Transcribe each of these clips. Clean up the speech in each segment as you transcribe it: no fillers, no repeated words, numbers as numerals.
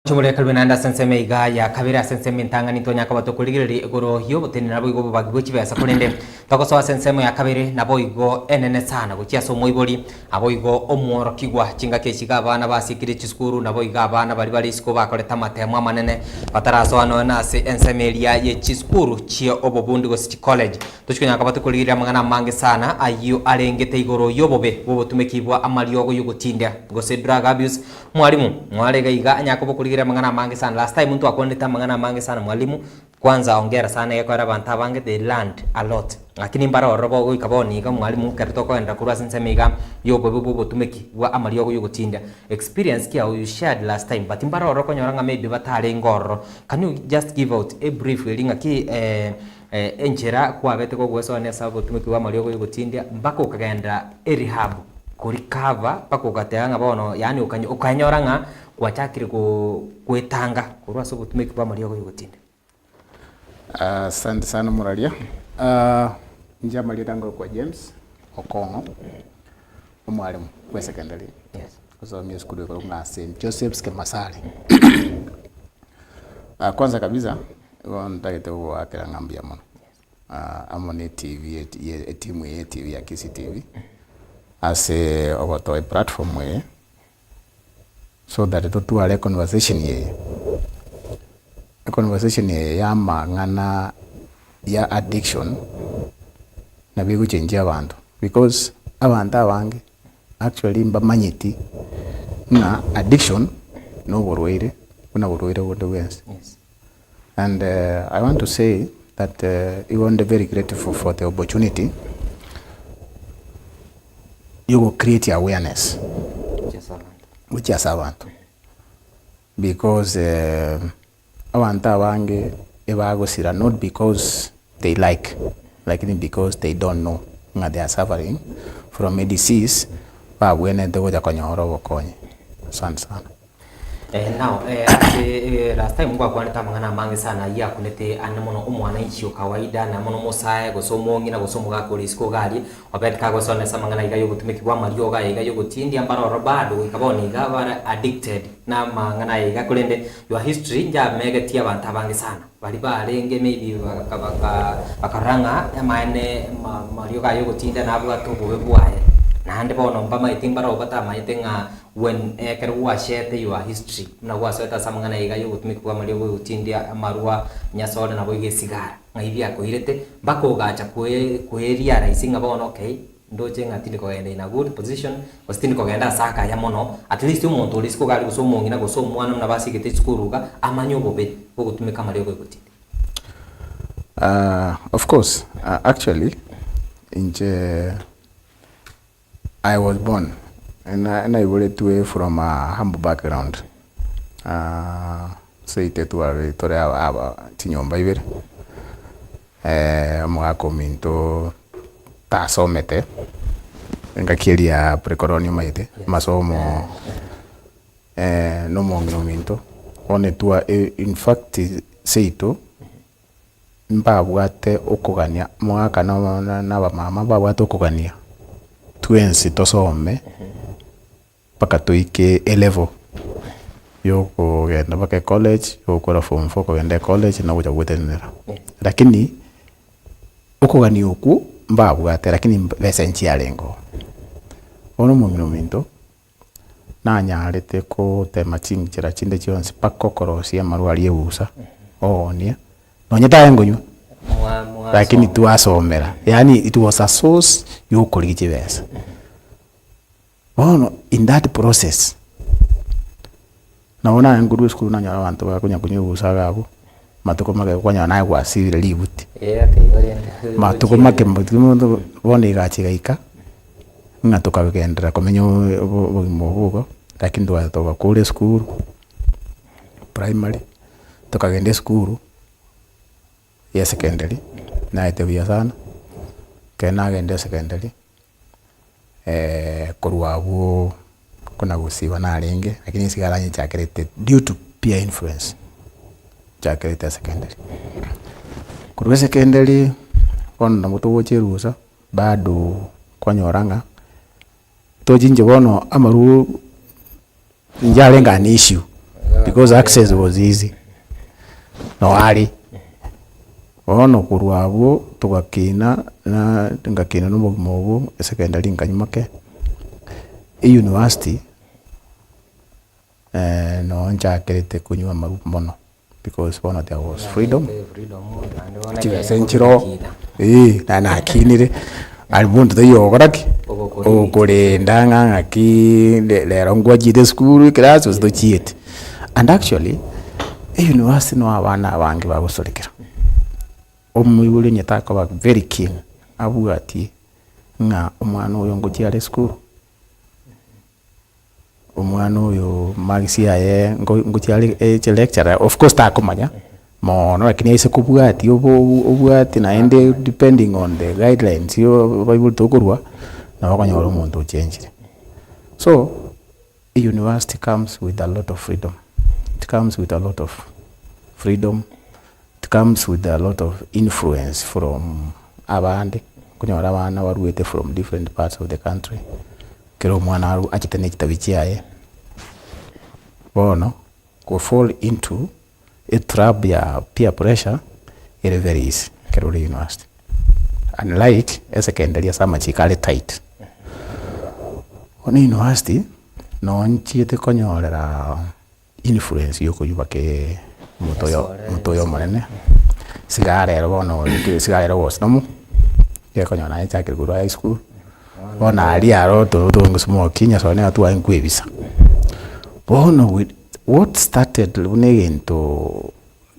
Chumule kalbinanda senseme iga ya kabira senseme ntangani to nyaka bato kuligiri igoro hiyo boteni nabo igo bagwichi besa kulende tokoso senseme ya kabiri nabo igo enene sana gukia so moibori abo igo omworo kigwa chinga keshiga abana basikire chiskuru nabo iga abana bali bali isko bakoleta matemwa manene bataraso ano na se ensemelia ye chiskuru chio Obobwe College tuchiko nyaka bato kuligiri amangana mange sana ayo arengete igoro Obobwe Bwogotumeka Amariogo Yogotindia gose drug abuse mwalimu mwalega iga nyaka kuligira mangana mange sana. Last time mtu akoneta mangana mange sana mwalimu kwanza ongera sana yako abantu abange they learned a lot lakini mbara orobo go ikaboni ga mwalimu karito ko enda kurwa sensemiga Obobwe Bwogotumeka Amariogo Yogotindia experience kia you shared last time but mbara oroko nyoranga maybe batale ngoro. Can you just give out a brief linga ki enjera kwa bete ko gweso ne sabo Bwogotumeka Amariogo Yogotindia mbako kagenda rehab kurikava pako gateanga bono yani ukanyoranga wachakiri kwetanga kurwa so Bwogotumeka Amariogo Yogotindia. Asante sana Muralia. Njama lirango kwa James Okongo umwalimu kwa secondary. Yes. Kusomea skulu kwa nga St. Joseph's Kemasale. Kwanza kabisa ndagete wakira ngambia mono. Amone TV timu ya TV ya KCTV as a platform we so that to tuale conversation ya mangana ya addiction na bigu change abantu because abantu abange actually mbamanyiti na addiction no borwere kuna borwere wote wense. Yes. And I want to say that we want very grateful for the opportunity. You will create awareness which is abantu because abantu abange ebagosira not because they like because they don't know that they are suffering from a disease babwene ndoja konyoro bokonye sana. Now last time ngwa kwaneta mangana mange sana ya kunete anemono umwana ichio kawaida na mono mosae gosomo ngina gosomo ga kolisko gali obetka gosone samangana iga Bwogotumeka Amariogo iga Yogotindia mbaro robado ikaboni iga bara addicted na mangana iga kulende your history nja megetia abantu abange sana bali barenge maybe bakaranga amane Amariogo Yogotindia na bwato bubwaye nande bono mbama itimbara obata maitenga when kerwa share your history na wasota samangana iga Bwogotumeka Amariogo Yogotindia amarwa nyasole na boige sigara ngaibia ko irete bako gacha kweria raisinga bono okay ndoje ngati ndiko ende in a good position wasitini ko genda saka ya mono at least umuntu ulisiko gali gusomo ngina gusomo mwana na basi gete skuruga amanyo Obobwe Bwogotumeka Amariogo Yogotindia. Of course actually I was born and I went away from a humble background. Say tetuare tore aba tinyomba ibere. Mwako minto tasomete. Ngakiria precolonium maite masomo no mongino minto. One tua in fact seito mbabwate okugania mwaka na bamama babwate okugania twensi tosome paka tuike a level yoko genda baka college yoko form 4 ko genda college na uja gwetenera lakini okugania oku mbabwate lakini besenchi yalengo ono muminto na nyarete ko tema chingira chinde chionse pakokorosia marwali eusa onia nonyeta engonywa lakini tuasomera yani it was a source yokurigi besa ono in that process naona nguru school na nyara abantu bakunya kunyubusa gabo matuko make kwanya nae kwa civil libuti matuko make mutuko bone gachigaika ngatuka bigendera komenyo bugimo lakini twatoka kule school primary tukagende school ya secondary na itebia sana kena gende secondary kurwabu kuna gusiba na ringe lakini sigaranye chakerete due to peer influence chakerete secondary kurwa secondary ona mutugo cherusa bado kwanyoranga tojinje bono amaru njalenga ni issue because access was easy no ali ono kurwabo tugakina na ngakina no mobo secondary nkanyumake university no nchakerete kunywa marupu mono because one of there was freedom chigasenchiro na kinire albuntu the yogoraki okore ndanga ki lero ngwajide school class was the cheat and actually university no abana bangi bagusorekera omuyule nyataka ba very keen abuati nga omwana oyo ngochiare school omwana oyo magisi aye ngochiare lecturer of course takomanya mono lakini ise kubwati obwati na ende depending on the guidelines yo bible tokurwa na wakanyora umuntu change. So a university comes with a lot of freedom. It comes with a lot of freedom. It comes with a lot of influence from abandi kunyora abana baruete from different parts of the country. Kero mwana aru achitene kitabichiaye bono go fall into a trap ya peer pressure is very easy kero university unlike a secondary sama chikale tight on university no nchiete konyorera influence yoko yubake mutoyo manene sigara bono sigara was no ya konyona cha kiro high school bona ali aro to ngusmo kinya so ne atwa nkwebisa bono with what started unegento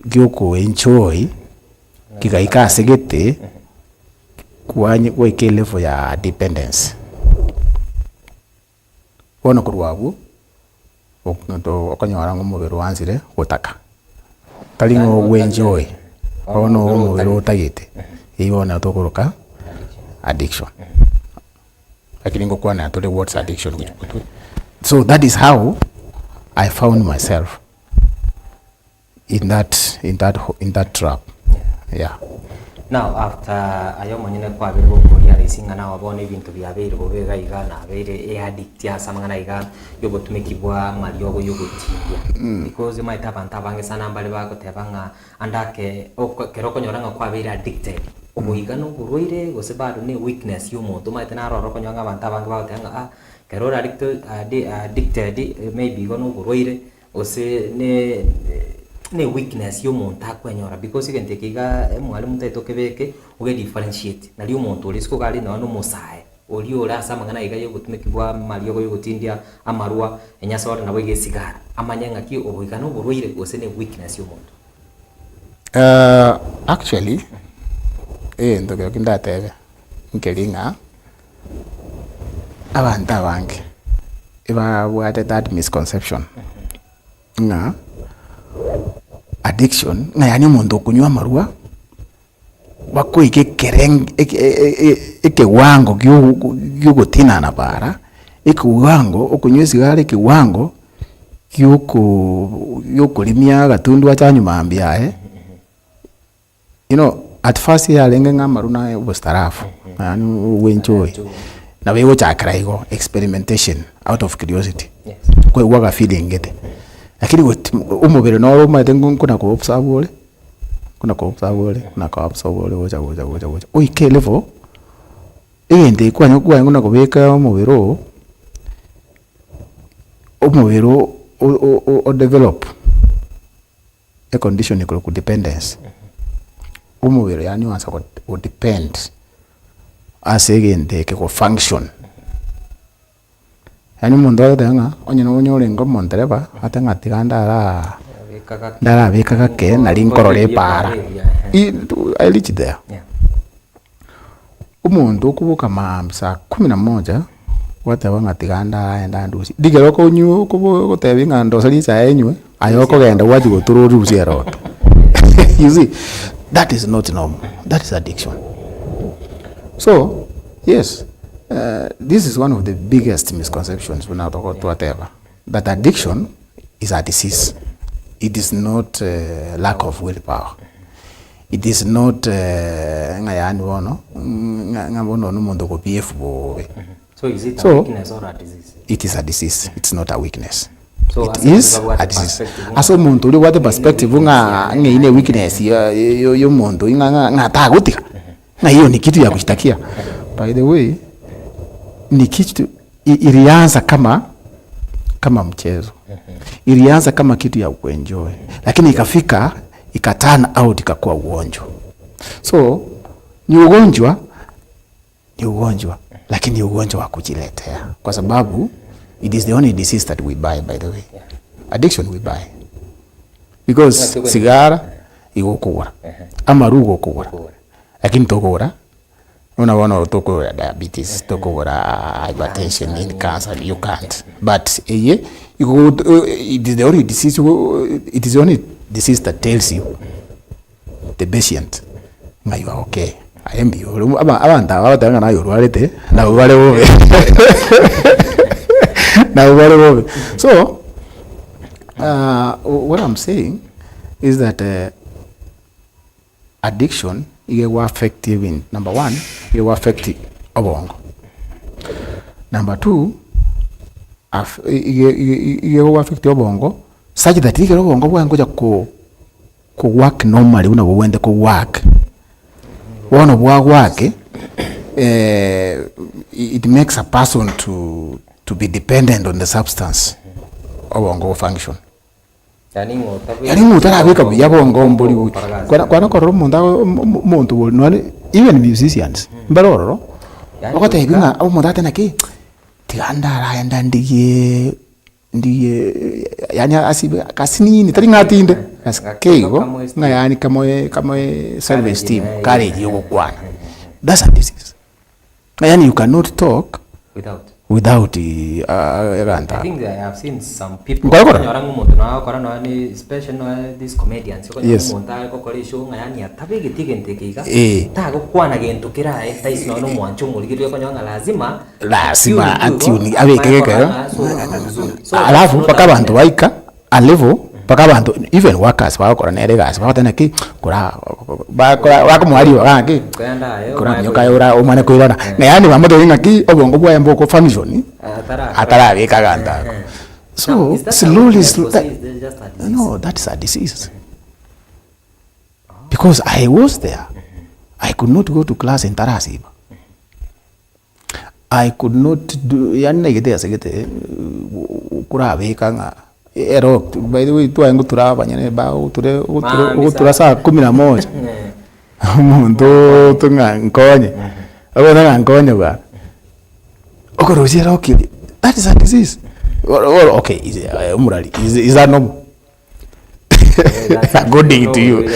gyoko enjoy kigaika segete kwanye kweke level ya dependence bono kurwabu okno okanyora ngomubero wanzire gutaka talingo we enjoy bono omubero utagite ibona tokuruka addiction lakini ngokwa na tole what's addiction which so that is how I found myself in that trap. Yeah. Now after ayo manyine kwa bero kuria risinga na wabone ibintu bya bero bobega igana bere addict ya samangana iga Bwogotumeka Amariogo Yogotindia because my tabanta bange sana mbale bako tebanga andake keroko nyoranga kwa bere addicted obuigano buruire gose bado ne weakness y'umuntu maite na roro konyanga abantu bange bako tanga kerora addicted maybe gono buruire ose ne weakness y'umuntu akwenyora because igente kiga mwalimu taito kebeke uge differentiate na y'umuntu ulisiko gali na no musae oli ola samangana iga Bwogotumeka Amariogo Yogotindia amarua enyasora na bwege sigara amanyanga ki obuigano buruire gose ne weakness y'umuntu actually ndogera kindatebe nkelinga abantu abange what that misconception nga addiction nga yani umuntu okunywa amarua bakoike kereng ekiwango gyugutina na bara ekiwango okunywa sigara ekiwango gyukulimia gatundu achanyuma ambiae you know at first ya lenga ngamaruna obostarafu yani wenjoy na wewe chakraigo experimentation out of curiosity yes kwa waga feeling gete lakini umubere no maitengo kuna ko observe kuna ko observe woja oike level ende kwanya kuna kubeka umubero o develop a condition equal to dependence umubero yani wansa ko depend asegende ke ko function yani mundu atanga onyina wonyore ngomo ndereba atanga tiganda ndara beka ke nari nkorore para I reach there umuntu kubuka mamsa 11 wataba ngatiganda aenda ndusi digero ko nyu ko tebinga ndosali cha enywe ayoko genda waji gotururu zero you see that is not normal, that is addiction. So yes, this is one of the biggest misconceptions when I talk about whatever, that addiction is a disease. It is not lack of willpower. It is not so is it a weakness or a disease? It is a disease. It's not a weakness. So it is a disease. Aso muntu uri wate perspective nga ine weakness yo muntu nga tagutika. Na hiyo ni kitu ya kushtakia. By the way, ni kitu ilianza kama mchezo. Ilianza kama kitu ya kuenjoy. Lakini ikafika turn out ikakuwa ugonjwa. So ni ugonjwa lakini ni ugonjwa wa kujiletea kwa sababu it is the only disease that we buy, by the way. Addiction we buy. Because sigara igukura amarugo kugura. Lakini tokura unaona tokura diabetes, tokura hypertension, in cancer, you can't. But it is the only disease, it is the only disease that tells you, the patient, you are okay. I am you. Abanta abatanga nayo rwarete na ubare bobe. Na ubare bobe. So what I'm saying is that addiction is affective in number one, it will affect obongo. Number two, it will affect obongo such that it obongo bwangoja ko work normally unabwende ko work. One of work, it makes a person to be dependent on the substance obongo function. Yani mutara bika yabongo mbuli kwa nakoro muntu even musicians mbaloro okate binga umudate naki tigandara yanda ndiye yani asibe kasini ni taringa tinde askego nga yani kama self esteem courage yokwana. That's a disease. Yani you cannot talk without I think I have seen some people nyorangu muntu na korana ni special no these comedians ko muntu ko koresho ngayani atabe gitigente kiga ta go kwana gento kira tais no mwancho muligiro ko nyanga lazima atuni abekeke alafu paka bantu baika a level paka bantu even workers bakora nere gas bakotana ki kora bakumwari wange kora nyoka yora umane kuirona ngayani bamode ngaki obongo bwa yambo ko function atara bekaganda. So slowly no, that's a disease. Because I was there, I could not go to class in Tarasiba. I could not do yani gete asegete kura bekanga ero. By the way, tu angu turaba nyane ba utura saa 11 muntu tunga nkonye abona nkonye ba okorozira okili. That is a disease. Okay, is that normal? Good day to you.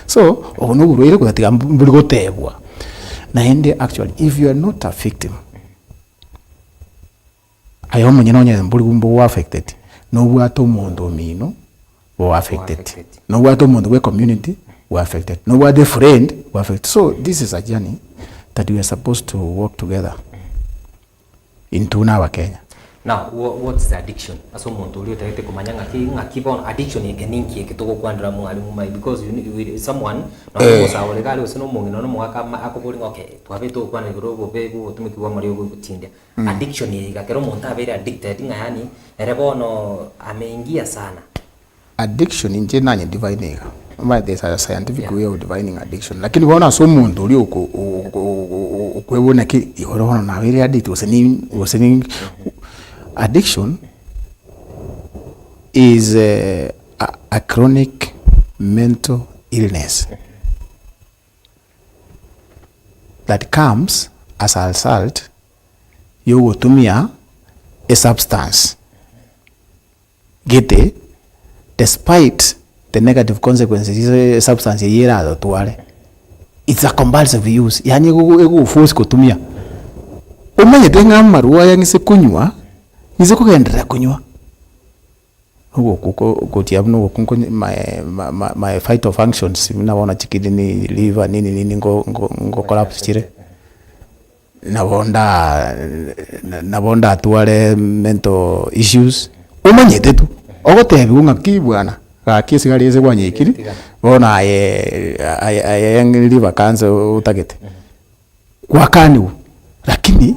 So ono burwire kugatiga mburi gotebwa na ende. Actually, if you are not a victim, ayo munyeno nya mburi gumbo affected, no bwato mondo mino wo affected, no bwato mondo we community were affected, no bwato friend were affected. So this is a journey that we are supposed to work together into our Kenya. Now, what's the addiction? Aso muntu uli utakete kumanyanga ngakibon addiction yekeninki ekitoko kwandra mwalimu mai because you someone no musa ole kale usino mungi no mwaka akobuli okay twabe to kwana Obobwe Bwogotumeka Amariogo Yogotindia. Addiction yekakero muntu abere addicted ngayani erebono ameingia sana. Addiction inje nanye divining. There's a scientific way of defining addiction. Lakini wana so muntu uli ukwebona ki yorono na very addict useni addiction is a chronic mental illness that comes as a result you gotumia a substance gete despite the negative consequences is substance yera adotware. It's a compulsive use. Yani ego force kutumia. Umenye tenga marua yangise kunywa, nize kugendera kunywa. Hugo kutia mno kunko my vital functions naona chikidini liver nini ngo collapse chire. Nabonda atware mental issues. Umenye tetu. Ogotebi ngaki bwana. Kisi gari eze kwanye ikiri bona aye liver cancer utagete kwa kani lakini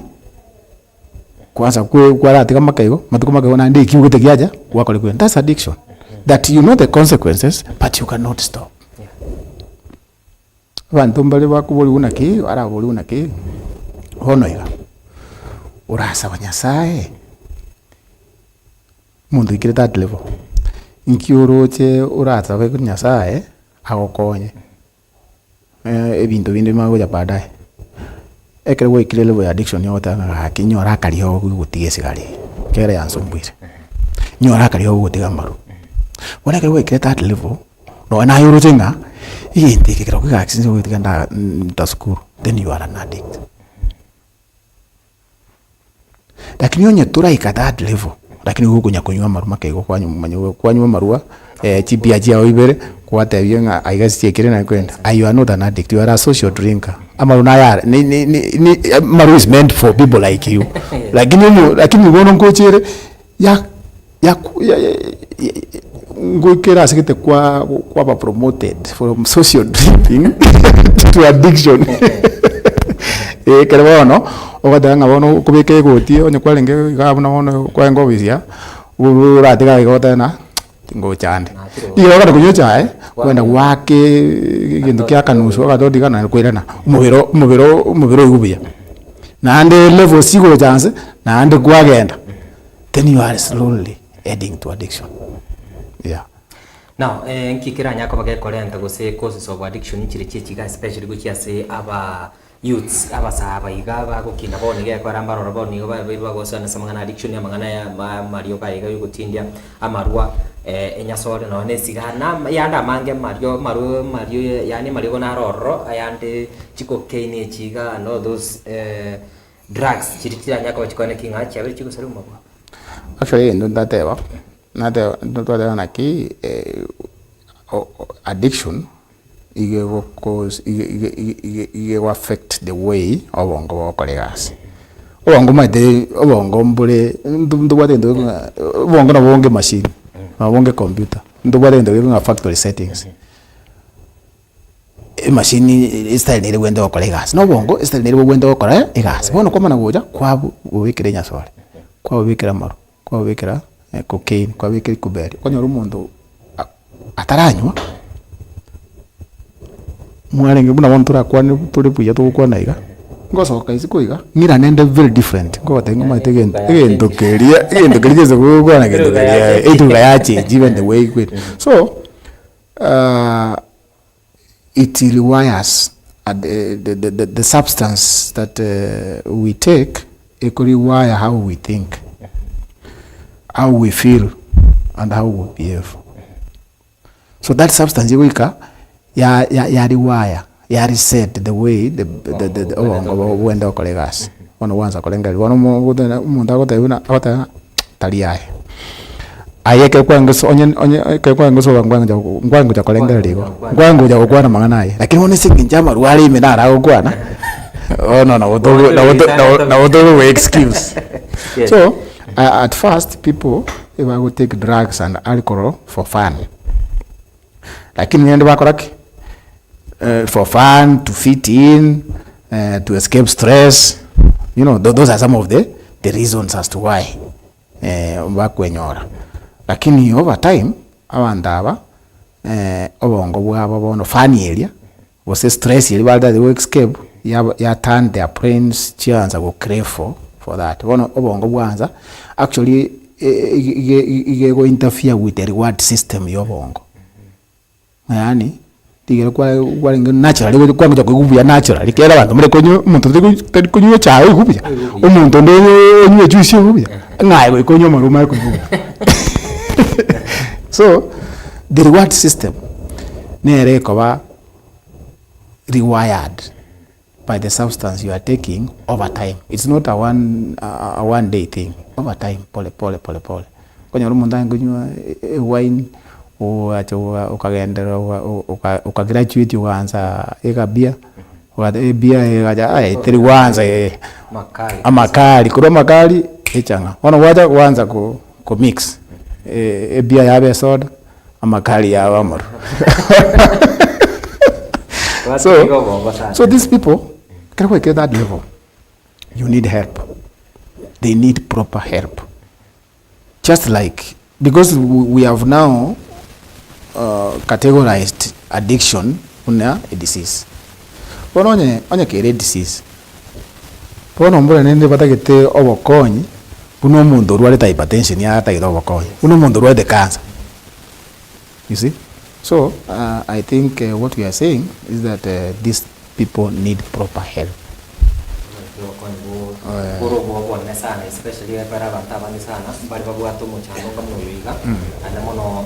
kwanza kwa tika makaigo matuko makaigo na ndi kiugo tekiaja wako kwenda. That's addiction. That you know the consequences but you cannot stop. Bantu mbali bakubuli unaki ara buli unaki hono iga urasa banyasaye mundu ikire that level inkiuroche urasa be kunyasaye agokonye ebintu bindi magoja baadaye ekere we ikire level ya addiction yota akinyora kaliho gutige sigari kere yansumbwire nyora kaliho gutiga maru wala kere we ikire that level no na yuroche nga yindi kikira kwa accident we tiganda tasukuru then you are an addict. Lakini onye turaika that level lakini huko nyakunywa maruma kaigo kwanywa marua chipi ajia oibere kwata byenga aigasi chekire na kwenda. You are not an addict, you are a social drinker. Amaru na yara maru is meant for people like you. Lakini ngono ngochere ya ngokera sikete kwa promoted from social drinking to addiction. Kero no ogatanga bono kubike goti onye kwalenge gabona bono kwa ngobisia uratiga igota na tingo chande iyo kana kunyocha kwenda wake gindu kya kanuso gathodi na kwirana mubiro igubia na ande level sigo chance na ande kwagenda then you are slowly heading to addiction. Yeah. Now, nkikira nyako bagekorenta gose causes of addiction chiri chichiga especially guchiase aba youths abasaba igaba gukina bone ge kwa rambaro roboni ba gosana samangana addiction ya mangana ya Amariogo Yogotindia amarwa enyasore no nesigana yanda mange Mario yani Amariogo na roro ayande chiko kene chiga no those drugs chiri nyako chikone kinga chabiri chiko saru mabwa. Actually ndo ndatewa na ki addiction igego cause igego affect the way obongo bokoregasi obongo mate obongo mbule ndu bwate ndo obongo na bonge machine na bonge computer ndu bwate ndo nga factory settings machine style nere wende bokoregasi no bongo style nere wende bokora egasi bono koma na goja kwa ubikire nyasore kwa ubikira maro kwa ubikira cocaine kwa ubikira kuberi konyo rumuntu ataranywa mwarenge buna wantu rakwane tuli puya tukwana iga ngosoka isikuiga ngira nende very different ngote ngoma tegendokeria zo kwana gendokeria etuga yache even the way it so it requires the substance that we take it require how we think, how we feel and how we behave. So that substance wika ya rewire ya reset the way the wenda okolegas ono wanza kolenga ono mundu agotebuna agota taliaye ayeke kwangeso onye ke kwangeso ngwangu ja kolenga ligo ngwangu ja gukwana manganaye lakini one singinjama rwali imenara agukwana no na wodo we excuse. Yes. So at first people they will take drugs and alcohol for fun, lakini niende bakoraki for fun, to fit in, to escape stress. You know, those are some of the reasons as to why bakwenyora. Lakini over time abandaba obongo bwabo bono funny area was stress ili balda they escape ya turn their brains chance go crave for that. Bono obongo bwanza actually go interfere with the reward system yobongo. Yani tigera kwa natural kwa ngoja kugubuya natural likera abantu muri konyo umuntu tari konyo cyawe gubuya umuntu ndo onye juice gubuya ngaye konyo maruma kugubuya. So the reward system nere koba rewired by the substance you are taking over time. It's not a one day thing. Over time, pole. Konyo umuntu ngonywa wine o acho ukagendera ukagraduate uanza eka bia bia ega tiri wanza makali kuro makali echanga ono waja kuanza ku mix bia yabe soda amakali ya amaro. So these people can we get that level, you need help. they need proper help. Just like, because we have now categorized addiction una a disease. Bono onye kere disease. Bono mbona nende batagete obokonyi, buno mundu rwale hypertension ya ta obokonyi. Buno mundu rwale cancer. You see? So, I think what we are saying is that these people need proper help. Especially para batavani sana bari babuato muchano kama yoiga ana mono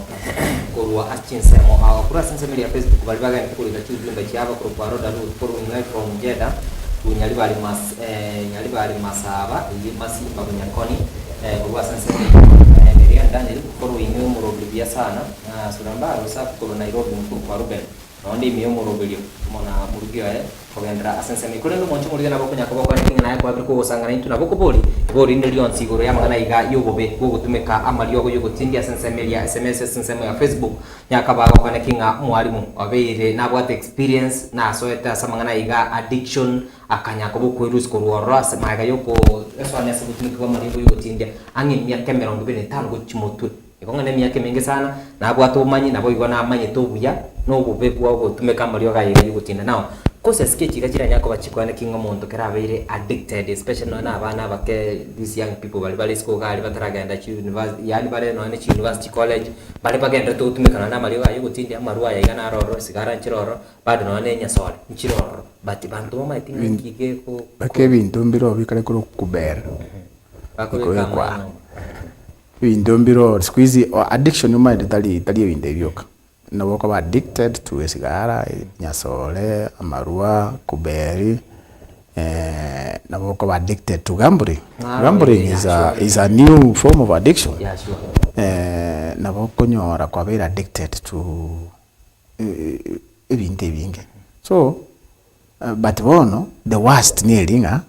kurwa achinsemo au kura sensemo ya Facebook bari baga kulika chujumba chiaba ku paro dalu kuru inai from Jeddah kunyali bari masaba iyi masimba kunyakoni kurwa sensemo Miriam Daniel kuru inyo muroblia sana suramba rusafu kuru Nairobi ku paro ben onde miyo muroblia mona murugio kogendra asensemi kuri ndo moncho muri nabo kunyaka bako ni naye kwa biko usangana itu nabo kubori bori ndilion siguro ya magana iga Obobwe Bwogotumeka Amariogo Yogotindia asensemi ya SMS asensemi ya Facebook nyaka bako kwa kinga mwalimu abeire nabo at experience na so eta samangana iga addiction akanyaka boko irus ko ras maga yoko eswane Bwogotumeka Amariogo Yogotindia angi myaka 25 guchimotwe ikongane myaka mingi sana nabo atumanyi nabo igona amanyi tobuya no Obobwe Bwogotumeka Amariogo Yogotindia now kose sketch gachira nyako bachikwana kinga muntu kerabeire addicted especially na abana bake these young people bali school gali bataragenda chi university yani bale no ne chi university college bali bagenda to tumekana na Amariogo Yogotindia marua ya igana roro sigara nchiroro bado no ne nyasole nchiroro but bantu mama itinga kike ko bake bintu mbiro bikale ko kubera bakwe kwa bintu mbiro squeeze addiction you might tali bintu byoka nabo ko addicted to sigara nyasole amarua kuberi nabo ko addicted to gambling. Gambling is a new form of addiction. Yeah, sure. Nabo ko nyora ko be addicted to ebinte binge. So but bono the worst nearinga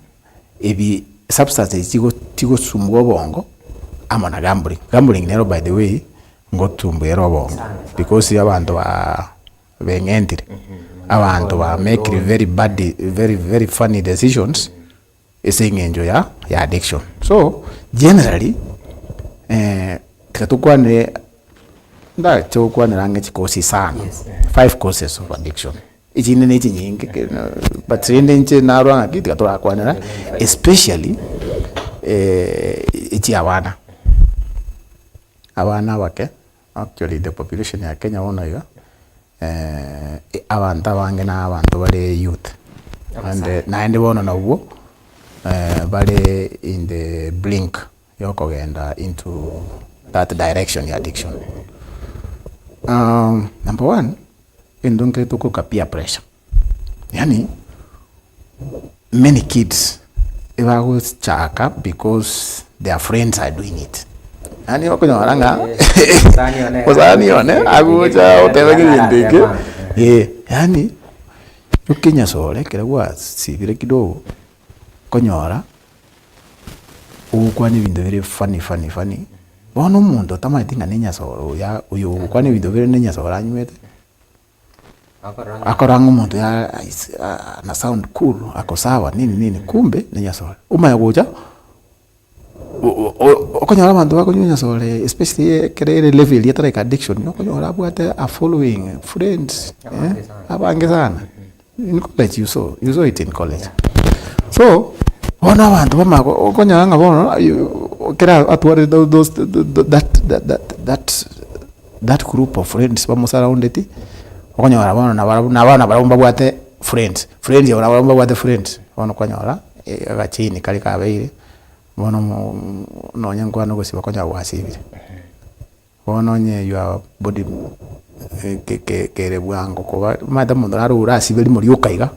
ebi substances tigo sumgo bongo amana gambling. Gambling nero by the way ngotumbero bongo because abantu bengendire abantu ba make very funny decisions saying enjoy ya addiction. So generally tukwane nda tukwane range chikosi sana 5 causes of addiction ichine ne chinyingi but rende nche narwa ngiti katora kwanera especially ichi abana bake actually the population ya Kenya wona iga abantu abange na abantu bale youth and naende bona nawo bale in the blink yokogenda into that direction ya addiction. Number 1 indonke tuko peer pressure, yani many kids ever chaka because their friends are doing it. Ani wako nyoranga wasani one aguja otebege ndike yani ukinya sole kerewa sibire kidogo konyora ukwani bintu very funny bono mundo tamatinga nenya solo ya uyo kwani bintu very nenya solo anywete akoranga umuntu ya na sound cool akosawa nini kumbe nenya solo umaya goja okonyora abantu bakonyonya sole especially kerere level ya like addiction okonyora bwate a following friends abange sana in college you saw it in college. So bona abantu bamako okonyora ngabona kera atware those that group of friends bamusaraund it okonyora bona na bana barumba bwate friends ya barumba bwate friends bona okonyora agachini kali kabeire bono no nyankwana go siba konya wasibire bono nye your body kere bwango ko mada mundo arura sibiri muri ukaiga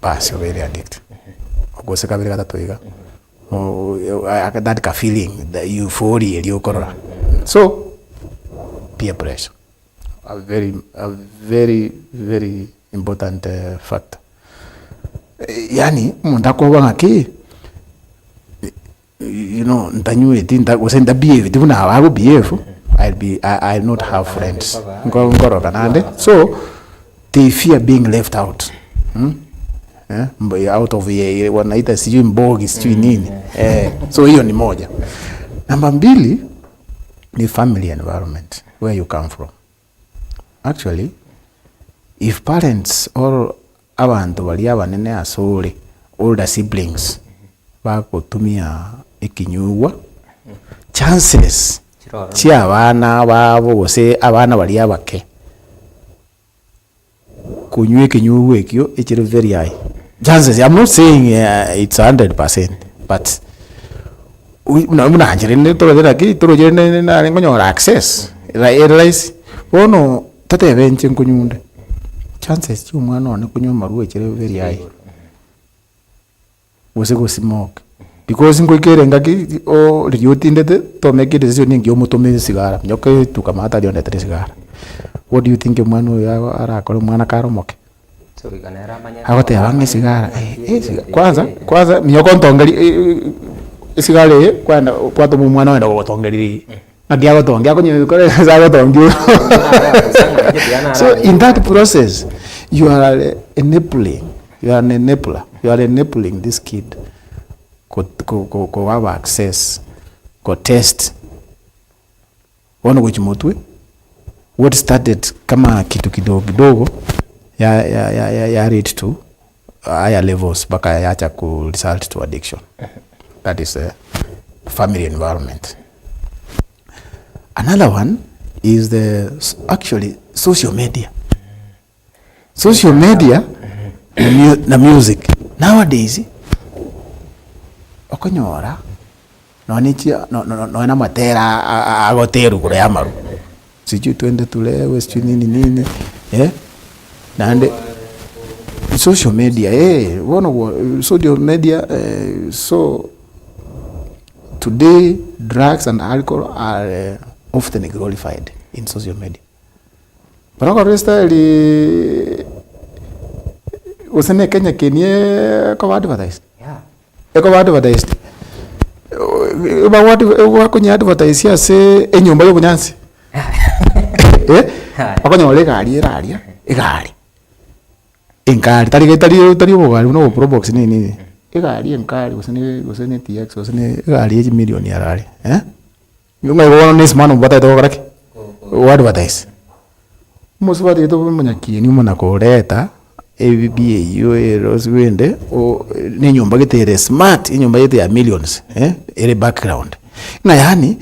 basi very addicted ogose kabiri gatatu iga that ka feeling the euphoria yokorora. So peer pressure a very important factor, yani munda ko bangaki you know ntanywe tinda usenda behave tibuna abo behave I'll not have friends ngoro kanande. So they fear being left out out of wanaita sijui mbogi sijui nini. So hiyo ni moja. Namba 2 ni family environment, where you come from. Actually, if parents or abantu bali abanene asore, older siblings bakotumia ikinyugwa, chances chia abana babo gose abana bali abake kunywa ikinyugwa ekyo ekiri very high. Chances, I'm not saying it's 100%, but una anjirene tolera ki torojene na ngonyora access realize bono tate benche kunyunde chances chi umwana one kunywa maruwe chire very high wose go smoke because ngoikere ngaki o riotindete to make a decision ngi omutume sigara nyoke tukamata dio netre sigara. What do you think umwana ya arakora umwana karomoke so bikanera manya agote abange sigara kwanza miyoko ntongeri sigara kwanda kwato umwana wenda gotongeriri nadia gotongia konye kore za gotongia. So in that process you are enabling this kid ko have access ko test wono kuchimotwe what started kama kitu kidogo ya reach to higher levels baka yacha ku result to addiction. That is a family environment. Another one is actually social media. Social media na music. Nowadays, okonyora no na matera agoteru kure amaru. Siju twende tule western nini nande social media social media so today drugs and alcohol are often glorified in social media. But resta li usene Kenya kenye ko advertised. Eko advertised. Ba wako nya advertise ya se enyumba yo bunyansi. Akonyole gari eraria egari. Enkari tari bogali no probox nini. Egari enkari usene TX usene egari ya milioni yarari. Yunga iwono nismano bata to garaki. What advertise? Musubati to munyaki ni muna koreta ABBA yo roswende o ni nyumba getere smart nyumba yete ya millions ere background. Na yani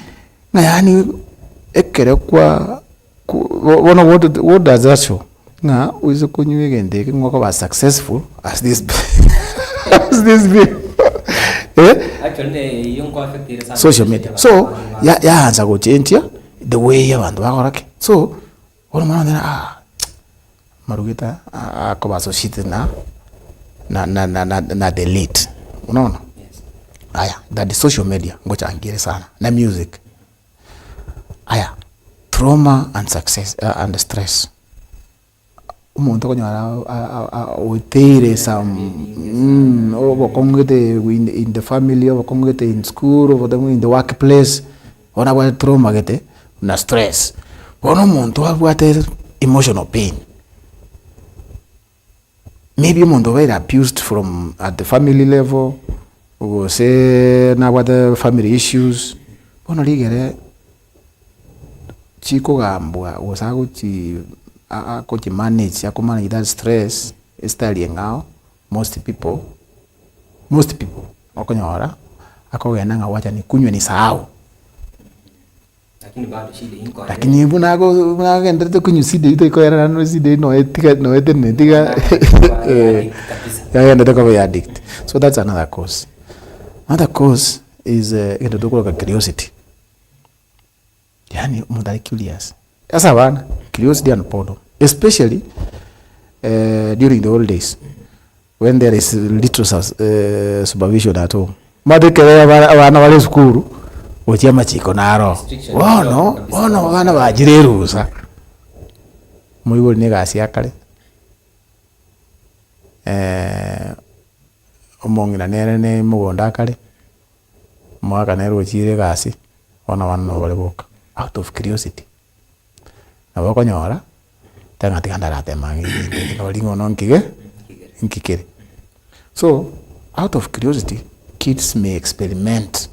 ekere kwa what does that show? Na uizo kunywe ndeke ngoko ba successful as this actually yung affected social media. So ya anza go change the way abantu bakorake. So ono mwana marugita ako ba associated na delete. Unaona? Aya, that is social media ngocha angire sana na music. Aya, trauma and success and stress. Umuntu konyara otere some obokongete in the family, obokongete in school, obokongete in the workplace, ona wa trauma gete na stress. Ono muntu abwate emotional pain. Maybe umuntu were abused from at the family level, or say na what the family issues. Ono ligere chiko gambwa osago chi ako manage that stress estali ngao most people okonyora ako gena nga wacha ni kunywe ni sahau lakini bado shida inko lakini buna gendete kunywa side ito iko era no side no etene ya enda ko ya addict. So that's another cause is into curiosity. Yani mudari curious. Asa bana curiosity and boredom, especially during the old days when there is little supervision at home. Madekere bana wale skuru ochia machiko naro wono bana bajirerusa muibo ni gasi akale omongina nene mugonda akale mwaka nero chire gasi wana bale boka out of curiosity. Naboko nyora tanga tikanda rate mangi no lingo no nkige nkikere So out of curiosity, kids may experiment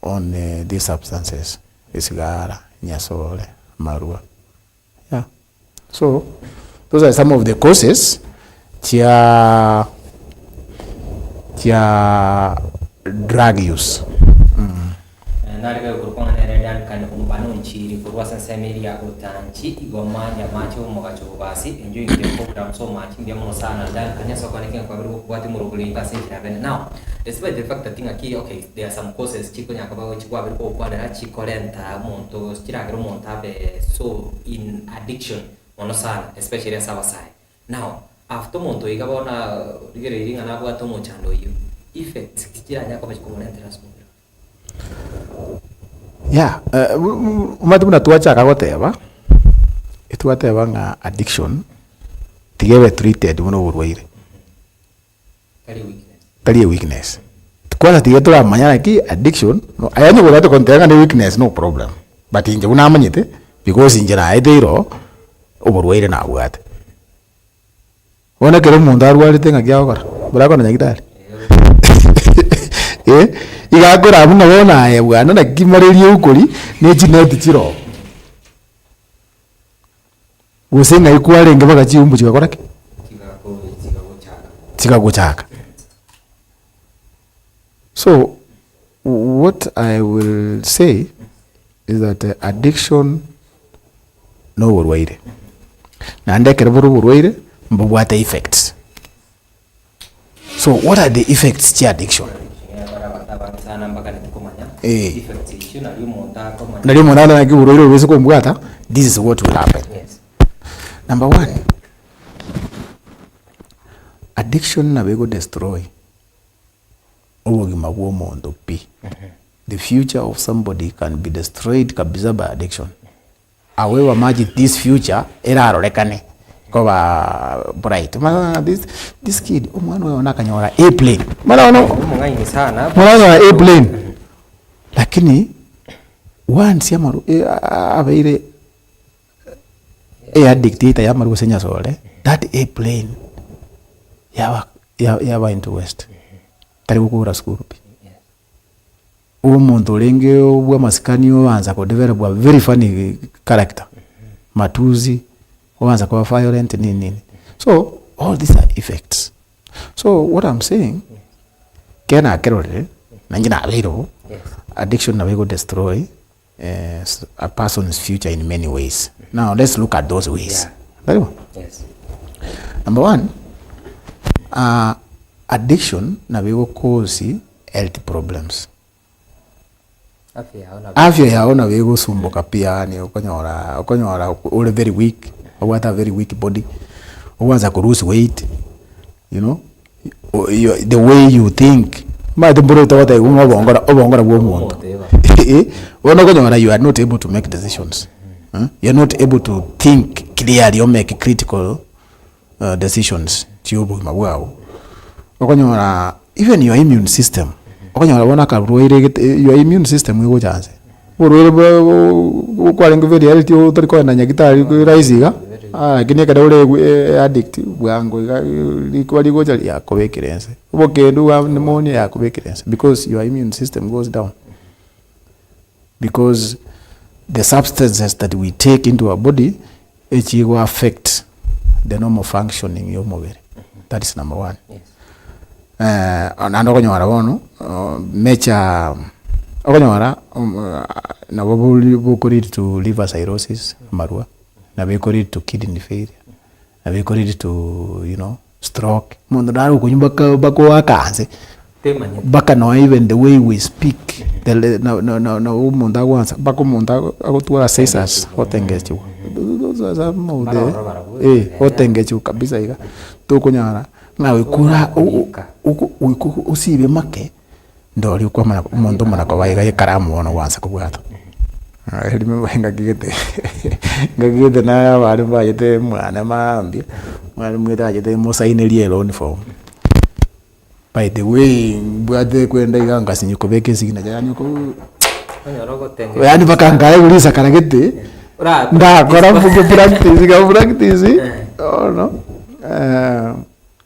on these substances, sigara, nyasole, marua. Yeah. So those are some of the causes tia drug use. Narega kurukona neredan kan umbano nchiri kurwa sensemeri ya utanchi igoma nyamacho mugacho basi enjoying the program so much ndia muno sana dan kanya so kwanike kwa biru kwati muruguli basi happen now despite the fact that thing aki okay there are some causes chiko nyakaba chiko biru kwa dara chiko lenta monto chiragero monta be so in addiction mono sana especially as our side now after monto igabona rigere iringa nabwa to mochando you effect chira nyakaba chiko lenta rasmo. Yeah, umatu muna tuacha kagoteba itwateba nga addiction tigebe treated muno burwaire tari weakness kwanza tige turamanya ki addiction no ayanyo gutatu kontenga ni weakness no problem but inje unamanyite because inje na ethiro uburwaire na bwate wona kero mundu arwarite nga gyakora burako na nyagitari igakora abuna wona ye bwana na kimaririe ukuri ni genetic chiro usenga ikwalenge baka chiumbu chikakora ki chikagochaka. So what I will say is that addiction no burwaire na ndekere burwaire mbubwate effects. So what are the effects to addiction? This is what will happen. Yes. Number one, addiction na will destroy the future of somebody can be destroyed kabisa by addiction. However, imagine this future erarorekane koba bright. This kid umwana wewe nakanyora airplane. Mara ono mungaini sana. Mara airplane. Lakini once yamaru abaire addicted yamaru senya sole that airplane yaba into west. Tari gukura school pi. Umuntu lenge obwa masikani oanza ko develop a very funny character. Matuzi oanza kwa violent nini. So all these are effects. So what I'm saying kena kerole nanjina abiro addiction na will destroy a person's future in many ways. Now let's look at those ways. Very well. Yes. Number one, addiction na will cause health problems. Afya yaona will sumbuka pia ni ukonyora ule very weak or what a very weak body uanza ku lose weight, you know, the way you think ma tumburo tawata ubongora bwo muntu you are not able to make decisions. You are not able to think clearly or make critical decisions chiubu mabwao okonyora even your immune system okonyora bona ka your immune system ego chance burwere kwa lengo very healthy utariko na nyagitari raisiga lakini kada ule addict bwango liko goja ya kubekirense ubokendu wa pneumonia ya kubekirense because your immune system goes down because the substances that we take into our body it will affect the normal functioning your mobile. That is number one. Yes. And okonyora bono mecha okonyora na bokuri to liver cirrhosis marua na bokuri to kidney failure na bokuri to stroke mundu daru kunyumba bako akanze baka no even the way we speak na umuntu agwanza bako umuntu agotwara sesas hotengechu za mode hotengechu kabisa iga tukunyara nawe kura usibe make ndori kwa mana umuntu mana kwa baiga karamu ono wanza kubwata remember ngagete na bari bayete mwana mambi mwana mwita ajete mosaineli uniform. By the way, bwate kwenda iganga sinyuko beke sigina cyanyuko yani bakanga urisa karagete ndakora practice oh no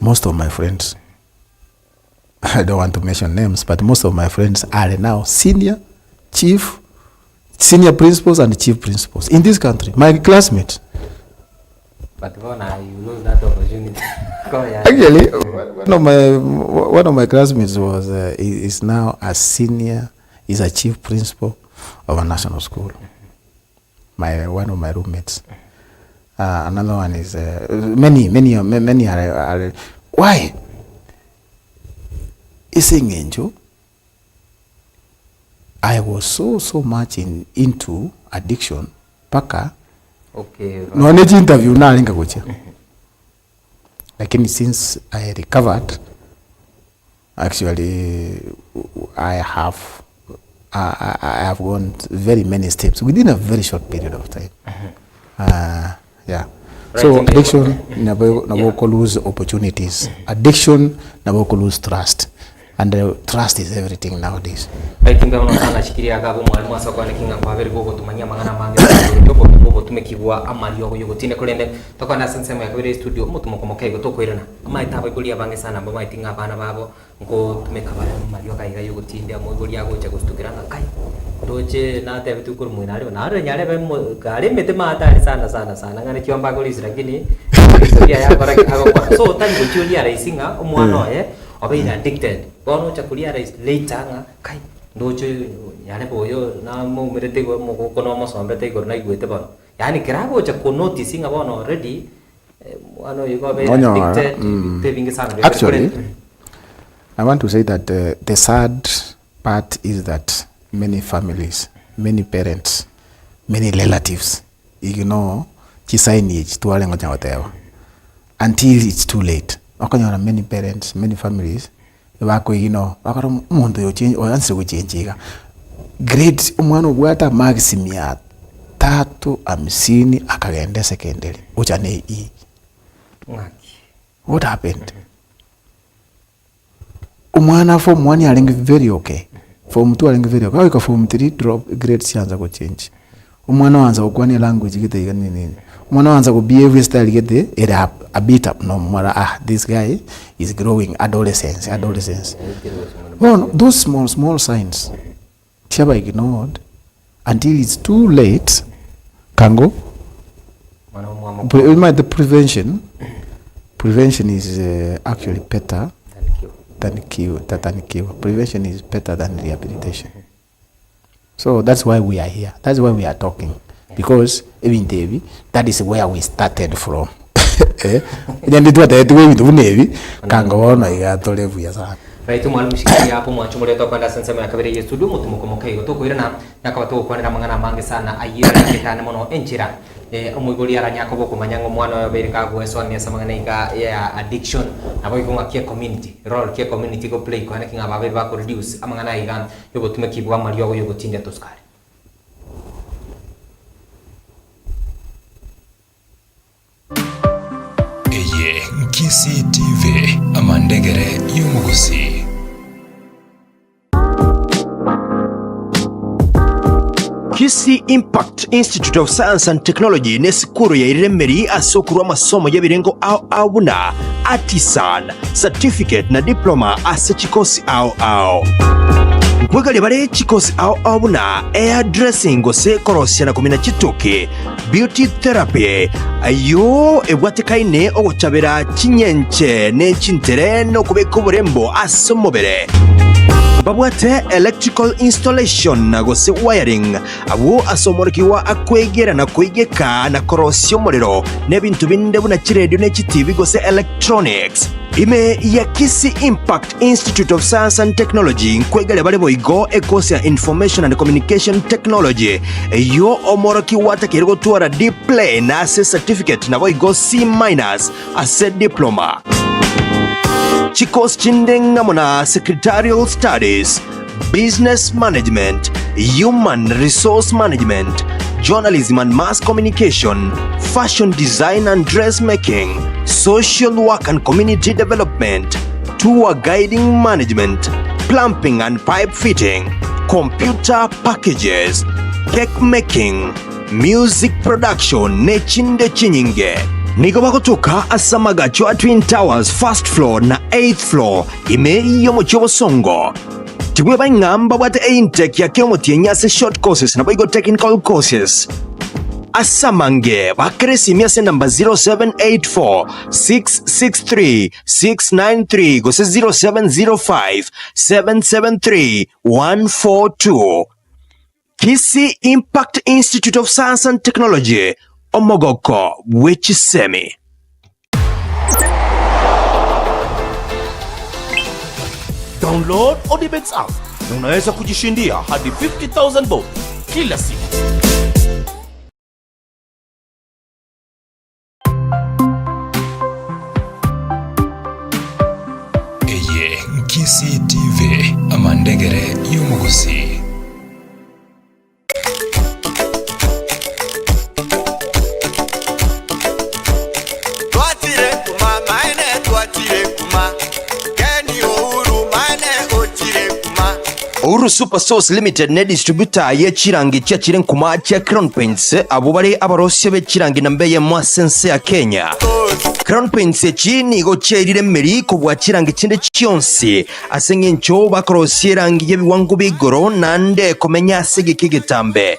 most of my friends, I don't want to mention names, but most of my friends are now senior principals and chief principals in this country. My classmates. But you lose that opportunity. Actually, one of my classmates is now a senior, is a chief principal of a national school. One of my roommates. Another one is many are why? Ising Angel, I was so much into addiction paka okay no need interview na linga kucha. Lakini since I recovered, actually I have gone very many steps within a very short period of time. Yeah. Right, so addiction nabo lose opportunities. Addiction nabo lose trust. And trust is everything nowadays. I think I'm not shikiria gabo mwalimu asako anakinga kwa veri Bwogotumeka mangana mange Bwogotumeka Amariogo Yogotindia kurende tokana sensema ya kabiri studio mutumoko mokego tokoirana amaita baikulia bange sana mba maitinga bana babo ngo tumeka bare Amariogo Yogotindia moigulia gocha gustukiranga kai doche na te bitu kuru mwinari na ara nyale ba gari mete mata sana ngane kiomba golisi lakini historia ya bara agokwa so tani gochulia raisinga omwana obe addicted bono chakulia rais later nga kai ndocho yale boyo na mo merete go mo kono mo sombete go na igwete bono yani kirago cha ko notice nga bono already ano you go be addicted te sana. Actually I want to say that the sad part is that many families, many parents, many relatives ignore chisainage tuwale ngoja whatever until it's too late. Wakanyona many parents, many families bako bakaro umuntu yo change oyanse go change grade umwana ubwata maximum ya 350 akagenda secondary uchane what happened? Umwana form 1 yalingi very okay, form 2 yalingi very okay, ka form 3 drop grades yanza go change. Umwana wanza ukwane language gite igani nini, umwana wanza ku behavior style gite it a bit up no more. This guy is growing adolescence. Well, those small signs shall ignored until it's too late. Kango the prevention is actually better than cure. Prevention is better than rehabilitation. So that's why we are here. That's why we are talking. Because even Devi, that is where we started from. Then what I do with Nevi, Kango, I got to live with us. Right, mwalimu shikilia hapo mwachumule toka nda sensema ya kabiri yesu dumu tumukomokego toko irana nyakabato kwanira mangana mange sana ayira kitana mono enchira omugoli aranyako boko manyango mwana wa berika gweso ni samangana iga ya addiction abo igonga kia community role kia community go play kwa kinga babe ba ko reduce amangana iga Bwogotumeka Amariogo Yogotindia toskari Kisi TV amandegere y'umugusi. Kisi Impact Institute of Science and Technology nesikuru ya iremeri asokuru amasomo y'ebirengo awuna artisan certificate na diploma asechikosi ao Nkwegali bare chikosi awuna air dressing ose korosya na kumina chitoke beauty therapy ayo ebwatekaine oguchabera chinyenche ne chintere no kubeka oburembo asomobere babwate electrical installation na gose wiring abo asomorokiwa akwegera na kwegeka na korosya omuriro nebintu binde buna chiredio ne chitivi gose electronics ime ya Kisi Impact Institute of Science and Technology nkwegale bare boigo ekosia information and communication technology yo omoroki watakire gotwara diploma na certificate na boigo C- ase diploma chikos chindenga mona secretarial studies, business management, human resource management, journalism and mass communication, fashion design and dressmaking, social work and community development, tour guiding management, plumbing and pipe fitting, computer packages, cake making, music production, nechinde chinyinge, Nigo bagotuka asamagacho a Twin Towers first floor na 8th floor ime yomo chobo songo. Tibwe ba ngamba wate intake ya kemo tienyase short courses na boigo technical courses. Asamange bakresi miase namba 0784 663 693 gose 0705 773 142. Kisii Impact Institute of Science and Technology, Obobwe Bwogotumeka. Download Odibets app na unaweza kujishindia hadi 50,000 bob kila siku. Kisii TV amandegere y'umuguzi. Uhuru Superstores Limited ne distributor ye chirangi cha chirenkuma cha Crown Paints abo bari abarosye be chirangi nambe ye mwasense ya Kenya. Crown Paints chini go cherire meri ko bwa chirangi chinde cyonse asenye ncho bakorosye rangi ye biwangu bigoro nande komenya sege kigetambe.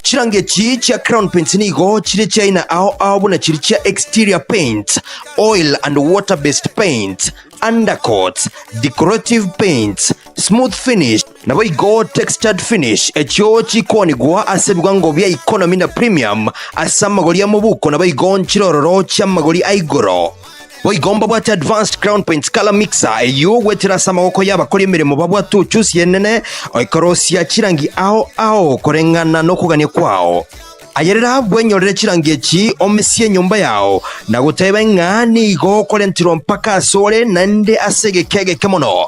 Chirangi chi cha Crown Paints nigo chire chaina ao na chiri cha exterior paint, oil and water based paint, undercoat, decorative paint, smooth finish na boigo textured finish echo chikonigwa asebwa ngo bya economy na premium asamagori ya mubuko na boigo nchirororo cha magori aigoro. Boigomba bwa advanced Crown Paints color mixer eyo wetera samagoko y'abakora imirimo babwa tuchusi yenene oikorosia chirangi ao korengana no kugania kwao. Ayerera bwenyorere chirangi echi omesie nyumba yao na guteba ngani go korentiro mpaka asore nande asege kege kemono.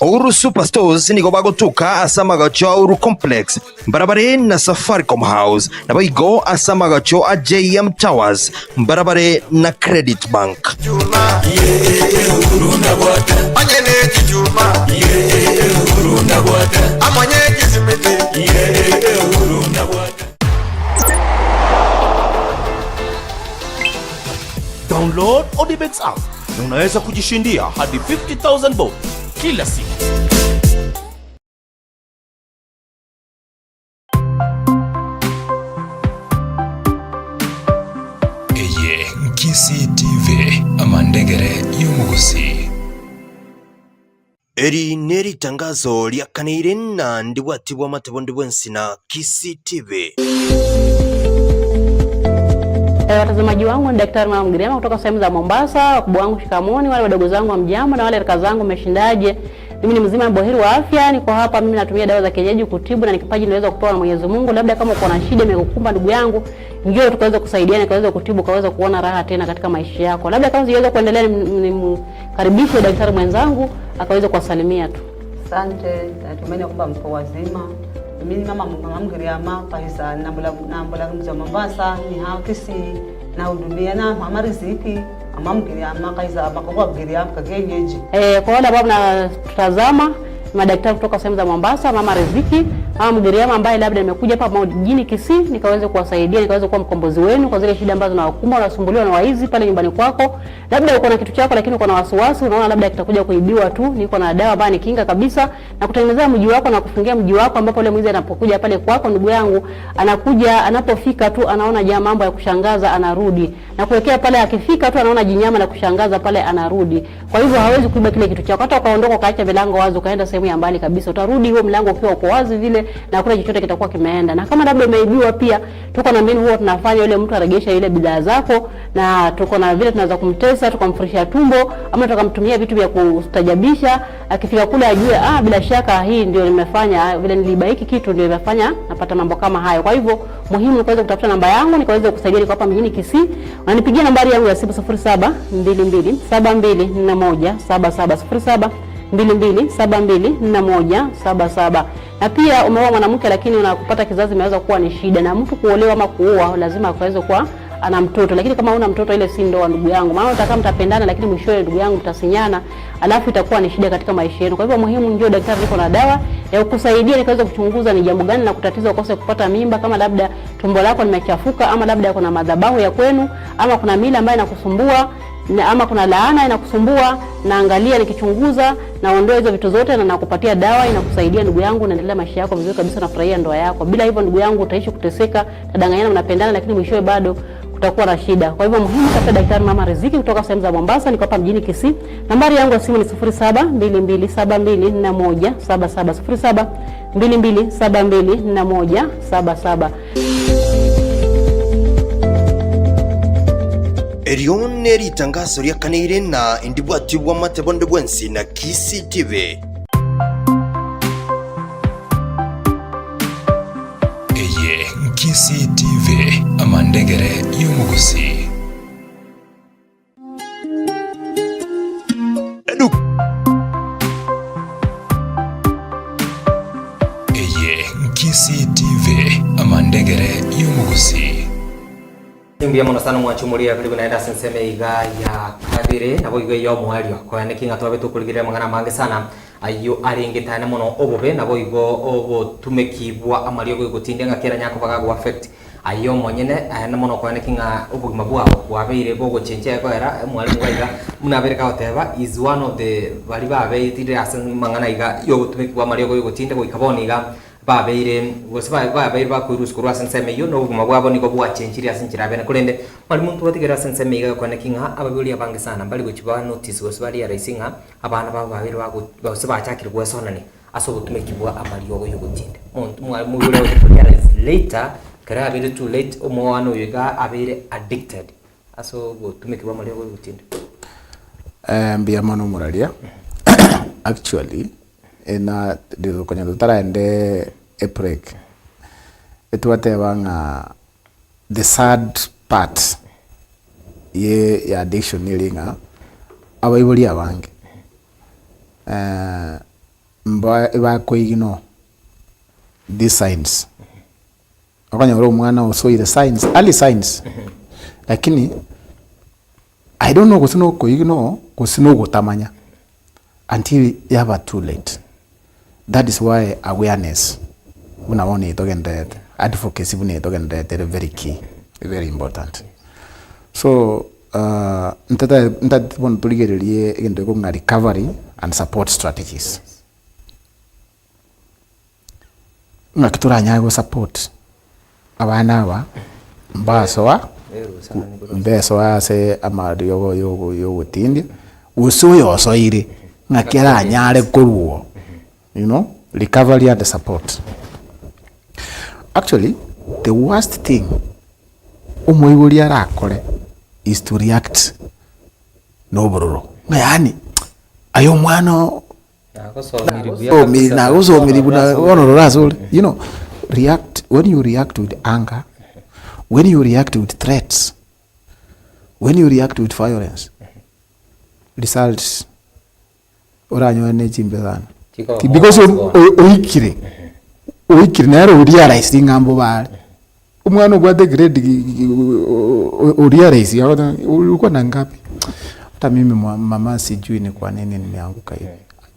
Uhuru Superstores nigo bagotuka asamagacho Uhuru Complex mbarabare na Safaricom House na boigo asamagacho a JM Towers mbarabare na Credit Bank. Download Odibets app na unaweza kujishindia hadi 50,000 bob kila siku. Kisii TV amandegere y'umuguzi. Eri neri tangazo lya kanire na ndiwatibwa matabondi bwensina Kisii TV. Watazamaji wangu ni Daktari Mama Mgiriama kutoka sehemu za Mombasa, wakubwa wangu shikamoni, wale wadogo zangu wa mjambo na wale rika zangu mmeshindaje. Mimi ni mzima boheri wa afya, niko hapa mimi natumia dawa za kienyeji kutibu na nikipaji niweza kupewa na Mwenyezi Mungu. Labda kama uko na shida imekukumba ndugu yangu, njoo tukaweza kusaidiana, kaweza kutibu, kaweza kuona raha tena katika maisha yako. Labda kama siweza kuendelea nimkaribishe daktari mwenzangu akaweza kuwasalimia tu. Asante, natumai kwamba mko wazima. Mimi Mama Mgiriama paisa nambula mza Mombasa ni hakisi na hudumia na Mama Riziki Mama Mgiriama kaisa bakoko Mgiriama kagenyeji. Kwa wale ambao mnatazama madaktari kutoka sehemu za Mombasa, Mama Riziki, Mama Mgiriama ambaye labda nimekuja hapa mjini Kisii nikaweza kuwasaidia, nikaweza kuwa mkombozi wenu kwa zile shida ambazo nawakumba, unasumbuliwa na waizi pale nyumbani kwako. Labda uko na kitu chako lakini uko na wasiwasi, unaona labda kitakuja kuibiwa tu. Niko na dawa ambayo ni kinga kabisa na kutengenezea mji wako na kufungia mji wako, ambapo yule mwizi anapokuja pale kwako ndugu yangu, anakuja anapofika tu anaona jamaa mambo ya kushangaza anarudi. Na kuwekea pale akifika tu anaona jinyama la kushangaza pale anarudi. Kwa hivyo hawezi kuiba kile kitu chako. Hata ukaondoka kaacha milango wazi ukaenda sehemu ya mbali kabisa, utarudi huo mlango ukiwa uko wazi vile na hakuna chochote kitakuwa kimeenda. Na kama labda umeibiwa pia, tuko na mbinu huwa tunafanya yule mtu aregesha ile bidhaa zako, na tuko na vile tunaweza kumtesa, tukamfurishia tumbo ama tukamtumia vitu vya kustajabisha, akifika kule ajue bila shaka hii ndio nimefanya, vile niliiba hiki kitu ndio nimefanya, napata mambo kama hayo. Kwa hivyo muhimu ni kuweza kutafuta namba yangu nikaweza kusaidia. Niko hapa mjini Kisii. Unanipigia nambari yangu ya simu 0722724177 0722724177. Na pia umeoa mwanamke lakini unakupata kizazi imeweza kuwa ni shida, na mtu kuolewa ama kuoa lazima akaweze kuwa ana mtoto, lakini kama una mtoto ile si ndoa ndugu yangu. Maana utakaa mtapendana, lakini mwishowe ndugu yangu mtasinyana, alafu itakuwa ni shida katika maisha yenu. Kwa hivyo muhimu, njoo daktari, niko na dawa ya kukusaidia nikaweza kuchunguza ni jambo gani la kutatiza ukose kupata mimba, kama labda tumbo lako limechafuka, ama labda kuna madhabahu ya kwenu, ama kuna mila ambayo inakusumbua, ama kuna laana inakusumbua. Naangalia nikichunguza, naondoa hizo vitu zote na nakupatia dawa inakusaidia ndugu yangu, unaendelea maisha yako vizuri kabisa, nafurahia ndoa yako. Bila hivyo ndugu yangu utaishi kuteseka, tadanganyana, mnapendana, lakini mwishowe bado kutakuwa na shida. Kwa hivyo muhimu tafuta daktari Mama Riziki kutoka sehemu za Mombasa, niko hapa mjini Kisii. Nambari yangu ya simu ni 0722724177, 0722724177. Eriyo neri tangazo lya kanire na indibwati bwa matebonde bwensi na Kisii TV. Eye Kisii TV amandegere y'umugusi. Edu Eye Kisii TV amandegere y'umugusi. Mbia muno sana mwachumulia karibu naenda senseme iga ya kabire nabo iga yo mwario kwa neki ngatwabe tukuligire mangana mange sana ayo aringitana muno Obobwe nabo igo Bwogotumeka Amariogo Yogotindia ngakera nyako bagago affect ayo monyene na muno kwa neki nga ubugima bwabo wabeire bogo chenche ko era mwalimu waiga munabereka hoteba is one of the bali babe tire asen mangana iga Bwogotumeka Amariogo Yogotindia ko ikaboni iga babeire babeire bakurusi kurwa senseme yo no buguma bwabo niko bwachenjiri asinjira bene kulende mwalimu tubatigera senseme iga kwa nekinga ababuli abange sana bali guchiba notice gosibali ya raisinga abana babo babeire bagusaba chakira gwesonane aso Bwogotumeka Amariogo Yogotindia mwalimu ule otekolera later kara abere too late omwana yiga abere addicted aso Bwogotumeka Amariogo Yogotindia mbia mano muralia actually ena dizo konya tutara ende break etuate banga the sad part ye ya addiction ilinga abayibuli abange mba eba koigino these signs akanya ro mwana also the signs early signs lakini I don't know kusino koigino kusino gutamanya until yaba too late. That is why awareness unaona itogendete advocacy itogendete very key, very important. So ntata bon tuligerelie ngende ko recovery and support strategies. Ngakitura nyago support abana aba mbasoa se Amariogo Yogotindia usuyo soire ngakera nyare kuruo, you know, recovery and support. Actually, the worst thing umuibuli arakore is to react no bororo. Yani ayo mwana you know, react when you react with anger, when you react with threats, when you react with violence, results oranyo ne chimbe sana because oikire nero realize ngambo bale umwana gwate grade realize yakota ulikuwa na ngapi. Hata mimi mama sijui ni kwa nini nimeanguka hivi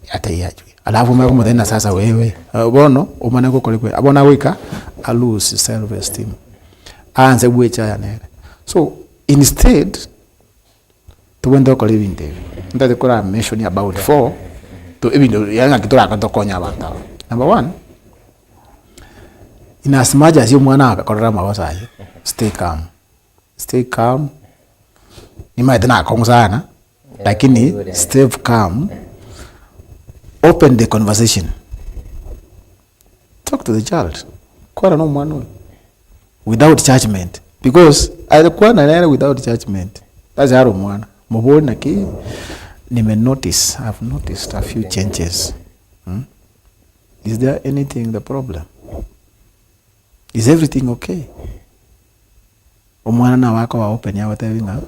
hata yajui alafu mimi kama tena sasa wewe bono umana ko kole abona wika a lose self esteem anze bwecha yanere. So instead tuwendo ko living day ndade kora mention about 4 to even yanga kitora katokonya banta. Number 1, in as much as you mwana akakorera makosa ayo, stay calm. Ni maidana kongozana lakini stay calm, open the conversation, talk to the child kwa no mwana without judgment, because alikuwa na without judgment. That's how mwana mobona ki I've noticed a few changes. Is there anything the problem? Is everything okay? Omwana na wako wa open ya watavinga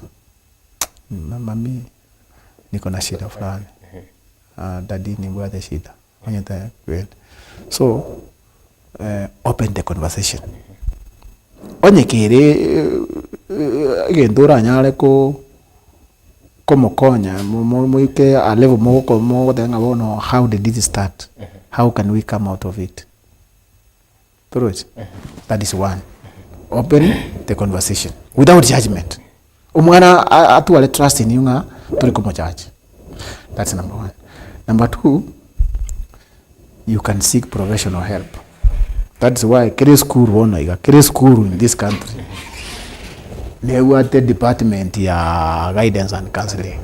mami niko na shida fulani. Daddy ni bwate shida. Onyeta kweli. So open the conversation. Onye kere gendura nyale ko mokonya muike a level mo denga bono how did it start, how can we come out of it. That is one. Open the conversation without judgment. Umwana atuale trust in yunga tuli kumo judge. That's number one. Number two, you can seek professional help. That's why kere school in this country newate department ya guidance and counseling.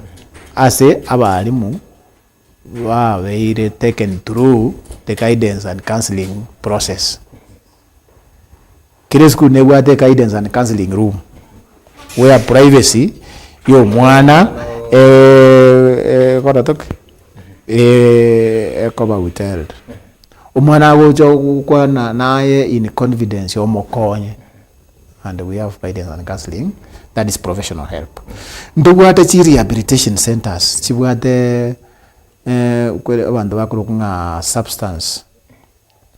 Ase abalimu were taken through the guidance and counseling process. Kere school newate guidance and counseling room where privacy yo mwana koba withheld. Umwana gojo kwa naye in confidence omokonye, and we have guidance and counseling. That is professional help. Ndugwate chi rehabilitation centers chibwate kwele abantu bakurukunga substance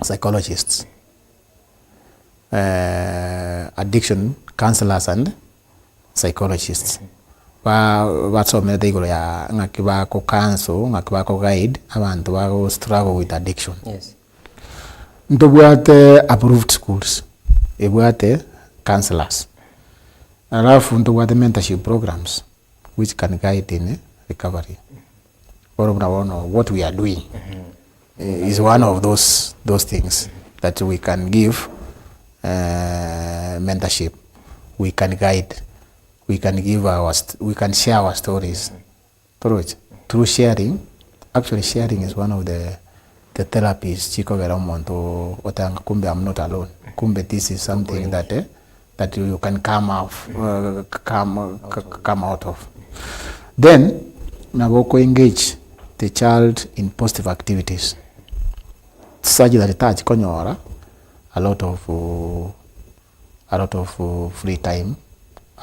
psychologists, addiction counselors and psychologists. Batsomera tegolo ya ngakiba ko counsel, ngakiba ko guide abantu bago struggle with addiction. Yes. Ndubwate approved schools, ebwate counselors. Alafu ndubwate mentorship programs which can guide in recovery. What we are doing is one of those things that we can give mentorship. We can guide. We can give we can share our stories through sharing. Actually, sharing is one of the therapies. Chiko veromonto otanga kumbe I'm not alone. Kumbe this is something that you can come out of. Then naboko engage the child in positive activities such that it touch konyora a lot of free time.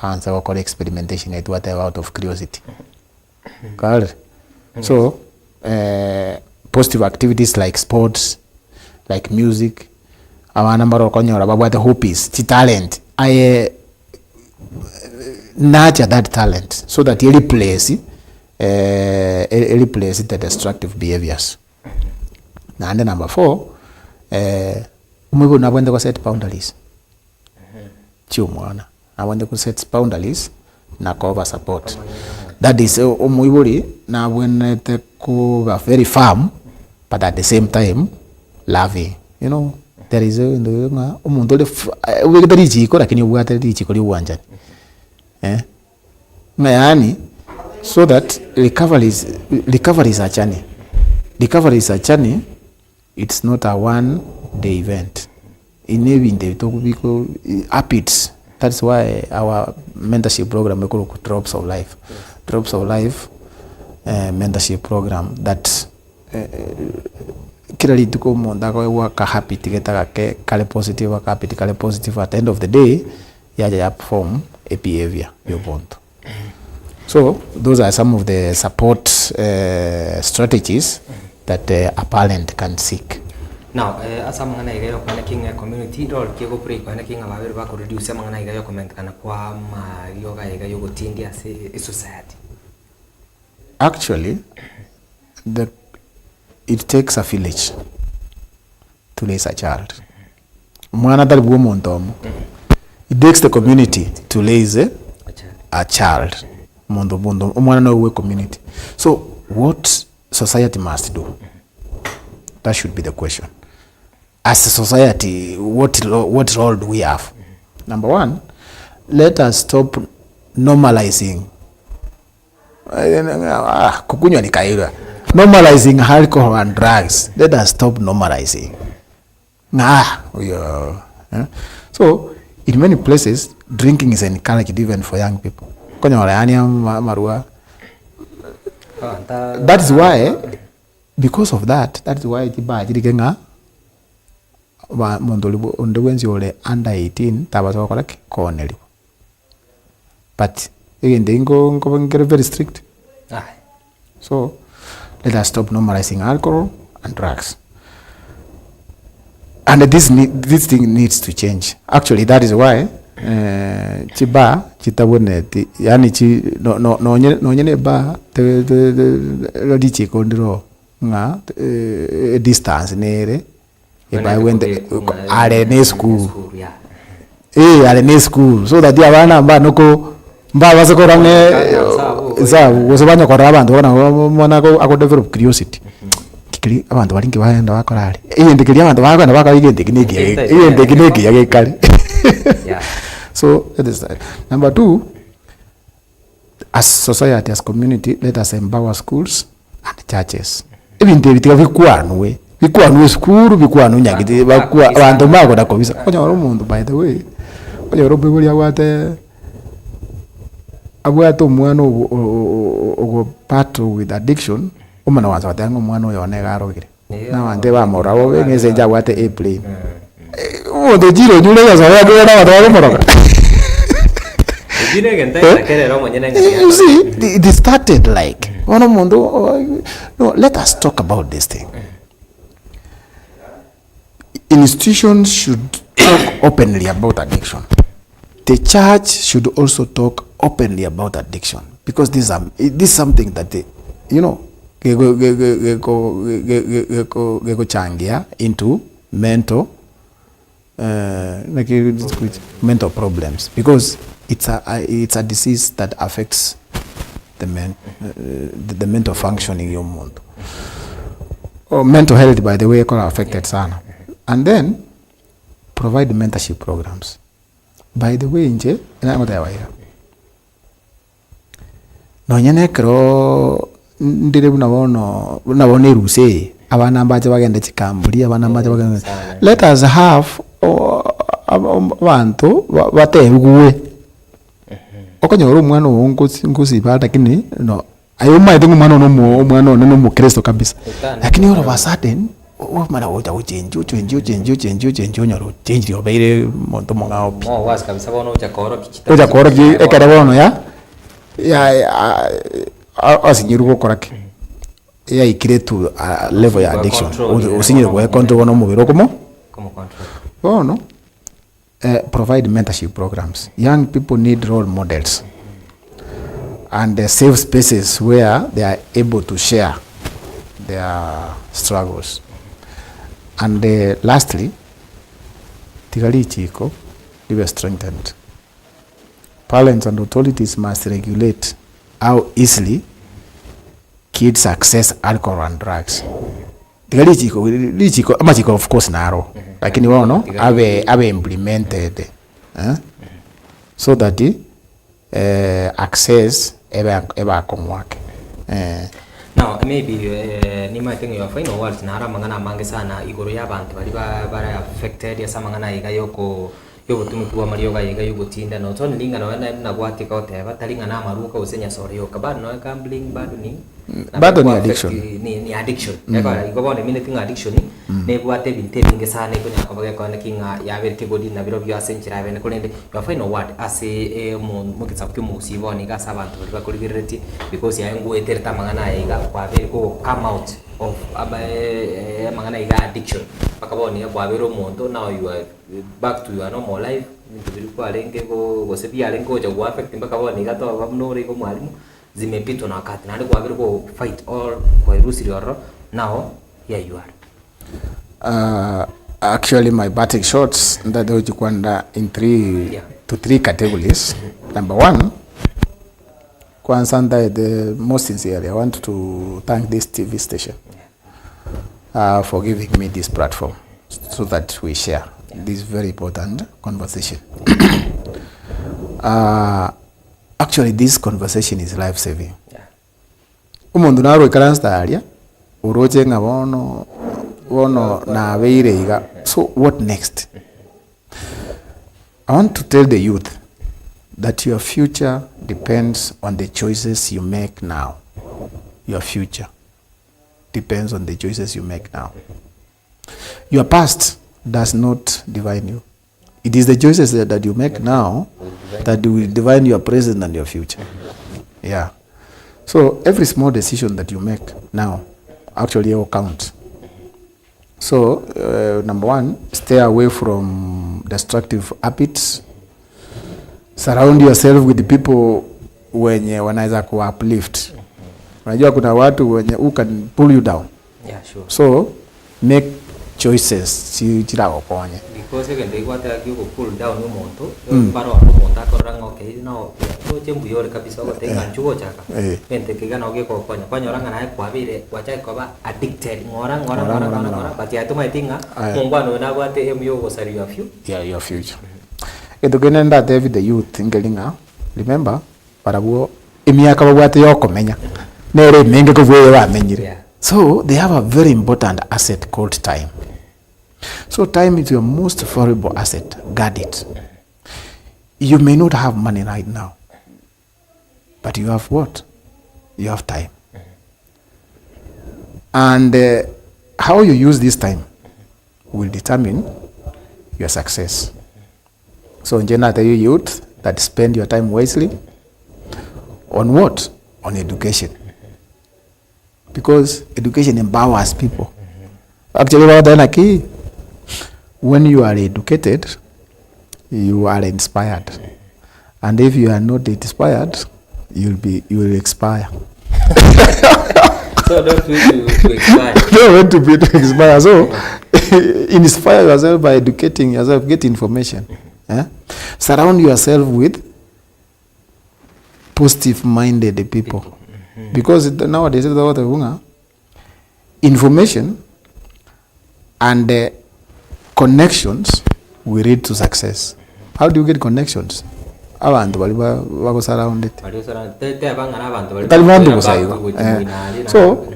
And so called experimentation it whatever out of curiosity. So positive activities like sports, like music, our number of konyora about the hobbies, the talent. I nurture that talent so that it replaces the destructive behaviors. And then number 4, umigo na wende ko set boundaries. Chumwana. I want to set boundaries na cover support. That is umuiburi na when te ko very firm, but at the same time loving. You know, there is umuntu le we jiko lakini ubwate jiko li uwanjani. Mayani so that recovery is a journey. Recovery is a journey. It's not a one day event. In every talk because habits. That's why our mentorship program we call Drops of Life. Drops of Life mentorship program that kila lituko monda kwa waka happy tigeta kale positive waka happy kale positive at the end of the day ya perform a behavior you want. So those are some of the support strategies that a parent can seek. Now, asa mangana igayo kwa kinga community role kiego pre kwa kinga babiri ba ko reduce mangana igayo comment kana kwa Amariogo Yogotindia a society. Actually, it takes a village to raise a child. Mwana dal buo montomo. It takes the community to raise a child. Mondo mwana no we community. So what society must do? That should be the question. As a society, what role do we have? Number 1, let us stop normalizing. Normalizing alcohol and drugs. Let us stop normalizing. So, in many places, drinking is encouraged even for young people. That is why, because of that is why mondolibo ondewenzi ole under 18 tabazo kolake koneli. But again they go very strict. So let us stop normalizing alcohol and drugs. And this thing needs to change. Actually, that is why chiba chitaboneti yani chi no nyene ba te dichi kondiro nga distance nere ba wende are ne school are ne school so that abana ba noko mba basakora ne za wosabanya kwa abantu bana ko ako develop curiosity kikiri abantu balingi baenda bakorari ndikiria abantu bakwenda bakaige ndikineki yake kali. Yeah. So that is that. Number 2, as society, as community, let us empower schools and churches. Even vitika vikwanwe school vikwanu nyagiti bakwa abantu mako da kobisa konya umuntu by the way konya robo buri awate abwato mwana ogo battle with addiction umana wanza watango mwana yone garogire na wande ba morabo ngeze jawate airplane umuntu jiro nyule ya sawa gwe na watu moroka. You see, it started like no, let us talk about this thing. Institutions should talk openly about addiction. The church should also talk openly about addiction because this is something that go changia into mental mental problems because it's a disease that affects the mental functioning your mind. Mental health, by the way, are affected sana. And then provide mentorship programs. By the way, nje ina ngote yawaira. No nyene kro ndire bunabona iruse abana ambaje bagenda chikamburi abana ambaje bagenda. Let us have abantu bateguwe okonyoro umwana wongosi bata kini no ayo maite umwana no mu Kristo kabisa lakini all of a sudden mara wote uchenji nyoro change yo beire monto monga opi was kabisa bono uja koroki ekara bono ya asinyiru gokoraki ya ikire to level ya addiction usinyire go control bono mubiro como control no. Provide mentorship programs. Young people need role models and safe spaces where they are able to share their struggles. And lastly, tigali chiko be strengthened. Parents and authorities must regulate how easily kids access alcohol and drugs. Tigali chiko ama chiko of course naro. Lakini wao ave implemented so that access eba komwake. Now maybe ni maitengo ya final words na ara mangana mange sana igoro y'abantu bari bara affected ya samangana igayoko Bwogotumeka Amariogo Yogotindia no ton linga no na gwatika oteba talinga na maruka usenya sorry yo kabado no gambling bado ni addiction ni addiction yako igobone mine addiction ne bwate binte binge sana ko nyako bage ko kinga ya berte godi na biro bya senchira bene ko nende your final word ase mu kitsapu mu siboni ga sabantu bari bakolibireti because ya ngo eterta mangana iga kwa bere ko come out of mangana iga addiction pakaboni ya kwa bero mondo now you are back to your normal life nitubiri kwa lenge go gosepia lengo ja go affect pakaboni ga to bamnore ko mwalimu zimepitwa na wakati na kwa bero ko fight all kwa irusi roro now here you are. Actually my batting shots that ujikwanda in 3 to 3 categories. Number 1, Kwansanda, the most sincerely I want to thank this TV station for giving me this platform so that we share this very important conversation. Actually this conversation is life saving. Umuntu naro ikaranstaria uroje ngabono na beire. So what next? I want to tell the youth that your future depends on the choices you make now. Your future depends on the choices you make now. Your past does not define you. It is the choices that you make now that will define your present and your future. Yeah. So every small decision that you make now actually will count. So number 1, stay away from destructive habits. Surround yourself with the people wenye wanaweza ku uplift. Unajua kuna watu wenye who can pull you down. Yeah, sure. So make choices chira okonye. Because again they want to pull down umuntu, baro umuntu akoranga okay no chembu yore kabisa gotenga nchugo chaka. Ente kigana ogeko konya. Kwanyora ngana kwabire wacha koba addicted. Ngora but yatuma itinga mungwano na bwate emyo gosari your future. Yeah, your future. Etugenenda David the youth ngelinga. Remember parabuo imiaka babwate yokomenya. Nere menge kuvuye bamenyire. So they have a very important asset called time. So time is your most valuable asset. Guard it. You may not have money right now, but you have what? You have time. And how you use this time will determine your success. So in general, I tell you youth that spend your time wisely on what? On education. Because education empowers people. Actually, when you are educated, you are inspired. And if you are not inspired, you will expire. So don't wait to expire. Don't wait to expire. So inspire yourself by educating yourself, get information. Surround yourself with positive-minded people. Because nowadays, information and connections will lead to success. How do you get connections? Abantu bali surrounded. So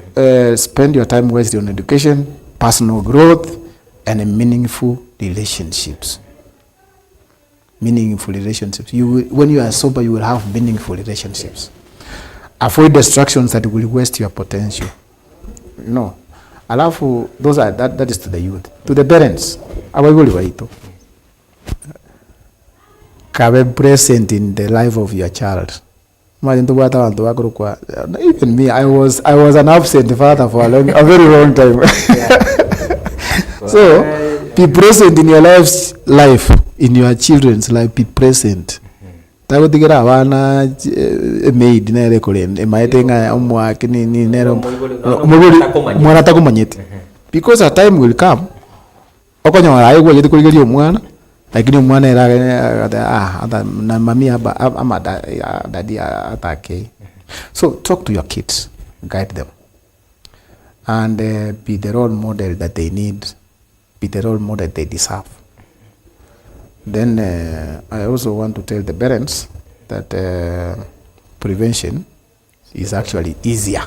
spend your time wisely on education, personal growth, and meaningful relationships. Meaningful relationships. When you are sober, you will have meaningful relationships. Avoid distractions that will waste your potential. Alafu that is to the youth. To the parents, be present in the life of your child. Even me, I was an absent father for a very long time. So be present in your life, in your children's life. Be present. Tagotigira abana maid nere kurende maetenga omwaki ni nero mwana takumanyete because a time will come okonyora ayo yete kurigeria omwana lakini omwana era na mami ama daddy atake. So talk to your kids, guide them, and be the role model that they need, be the role model they deserve. Then I also want to tell the parents that prevention is actually easier.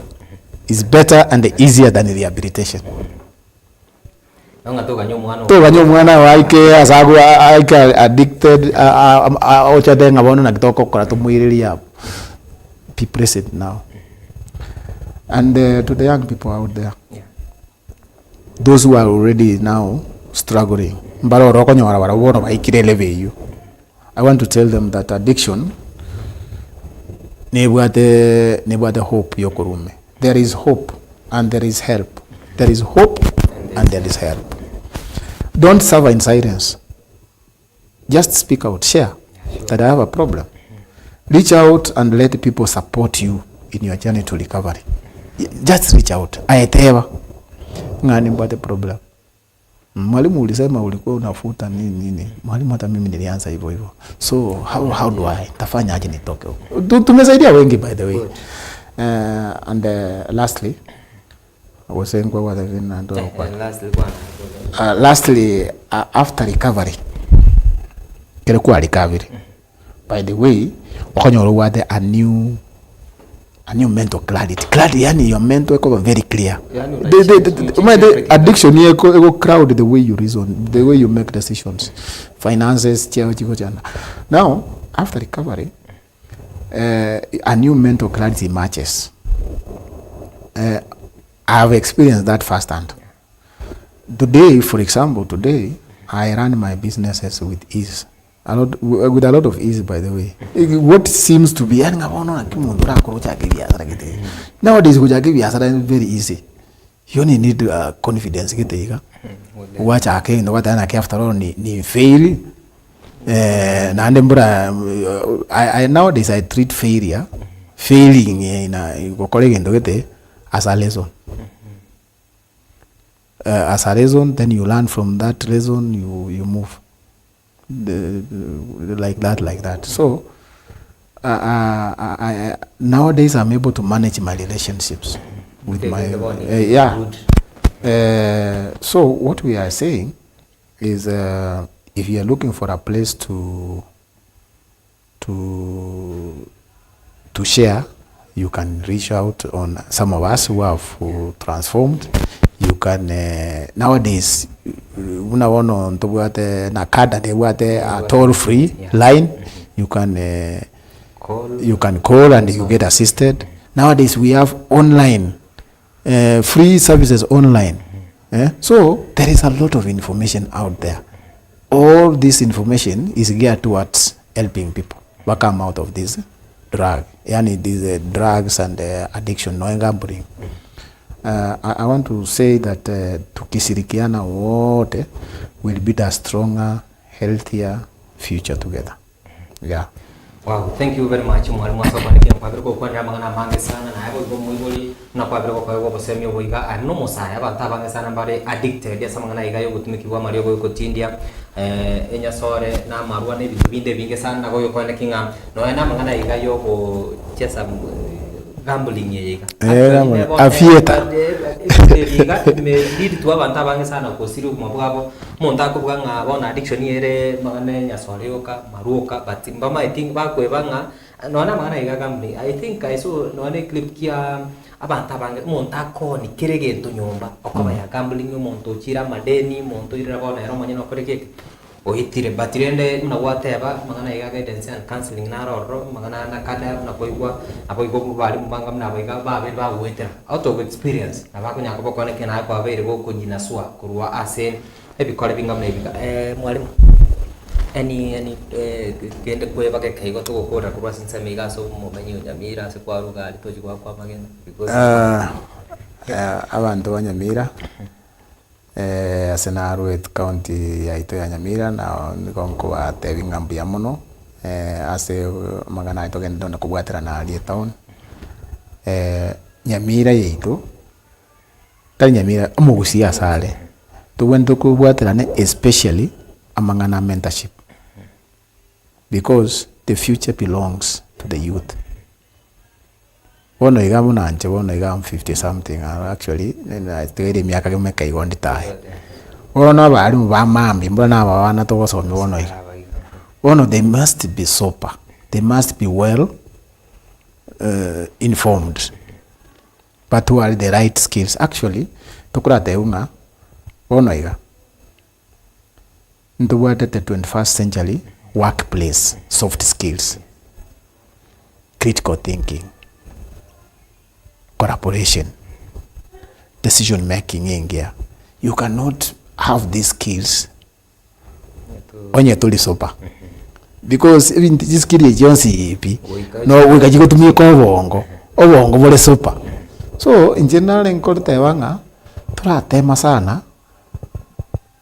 It's better and easier than rehabilitation. Toka mwana waike asagu aike addicted ocha denga bono na kitoko kora tumwiriri hapo. Be present now. And to the young people out there, those who are already now struggling, I want to tell them that addiction never hope yokurume. There is hope and there is help. There is hope and there is help. Don't suffer in silence. Just speak out, share that I have a problem. Reach out and let people support you in your journey to recovery. Just reach out. Aeteva ngani mbate problem. Mwalimu ulisema ulikuwa unafuta nini. Mwalimu hata mimi nilianza hivyo hivyo. So how do I tafanya aje nitoke huko? Tumesaidia wengi by the way. And lastly, I was saying what I didn't do. Lastly, after recovery, kelekuwa recovery. By the way, wakanyoro wade a new mental clarity. Clarity, yani your mental is very clear. The addiction here go crowd the way you reason, the way you make decisions, finances, Now, after recovery, a new mental clarity emerges. I have experienced that firsthand. Today, for example, I run my businesses with ease. With a lot of ease, by the way. What seems to be nowadays, very easy. You only need confidence. Watch what after all, ni fail. Nande mbura I nowadays I treat failing go college ndogete as a lesson. As a lesson, then you learn from that lesson, you move like that. So nowadays I'm able to manage my relationships with my so what we are saying is if you are looking for a place to share, you can reach out on some of us who have transformed. You can nowadays unaona ntobwate na kada de wate a toll free line. You can call and you get assisted. Nowadays we have online free services online. So there is a lot of information out there. All this information is geared towards helping people come out of this drug, these drugs and addiction, no gambling. I want to say that tukishirikiana wote will build a stronger, healthier future together. Yeah. Wow, thank you very much. Mwalimu asobanikia kwabira ko kwanja mangana mange sana na yabo go mwiboli na kwabira ko kwa bosemi oiga ano musaya abantu abange sana bare addicted ya samangana iga Bwogotumeka Amariogo Yogotindia enya sore na marwa ne binde binge sana go yokwane kinga no ena mangana iga yogo chesa gambling yega afieta iga me lead to abantu abange sana ko siru mabwabo monta ko bwanga bona addiction yere mangana nya sore yoka maruka but mbama I think bakwe banga nona mangana iga gambling. I think I saw nona clip kia abantu abange monta ko ni kirege to nyomba okaba ya gambling monto chira madeni monto ira bona ero manyino koreke ohitire batirende mna wateba mangana iga guidance and counseling na roro mangana na kada na koigwa aboigo bali mbanga mna aboiga babe ba wetera out of experience na bako nyako boko ne kena kwa bere boko jinasua kurwa ase ebikole binga mna ibika mwalimu any kende kweba ke kaigo to gukora kurwa sinse miga so mumenyi Nyamira se kwa ruga ali toji kwa magenda because abantu banyamira Asenaruet county ya ito ya Nyamira na nikonko atebi ngambu ya muno ase magana ito gendo na kubwatira na ali town Nyamira yeito tali Nyamira omugusi asale tuwento kubwatira ne especially amangana mentorship because the future belongs to the youth. Wono iga munanje wono iga 50 something actually na tege miaka kemeka igondi tai wono bali bamambi mbona bana to gosome wono iga wono they must be sober, they must be well informed, but who are the right skills actually tokura teunga wono iga ndo the 21st century workplace soft skills, critical thinking, collaboration, decision making ingia. You cannot have these skills when you're totally sober. Because even this skill is just ipi no we kaji kutumia kwa obongo bole sober. So in general nkorte wanga turatema sana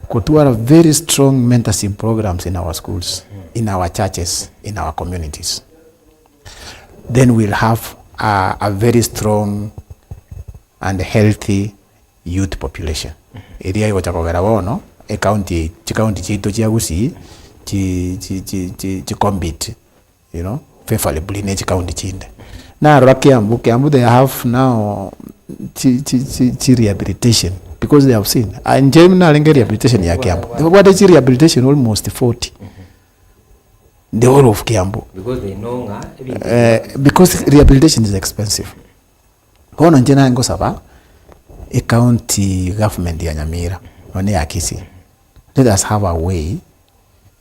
kutuara very strong mentorship programs in our schools, in our churches, in our communities. Then we'll have a very strong and healthy youth population. Area iko chakogera bono e county chito chia gusi chi compete, you know, favorably ne county chinde. Na Kiambu they have now chi rehabilitation because they have seen and Jemna linge rehabilitation ya Kiambu. What is rehabilitation? Almost 40. The whole of Kiambu. Because they know because rehabilitation is expensive. Kono njena ngo saba a county government ya Nyamira one ya Kisii. Let us have a way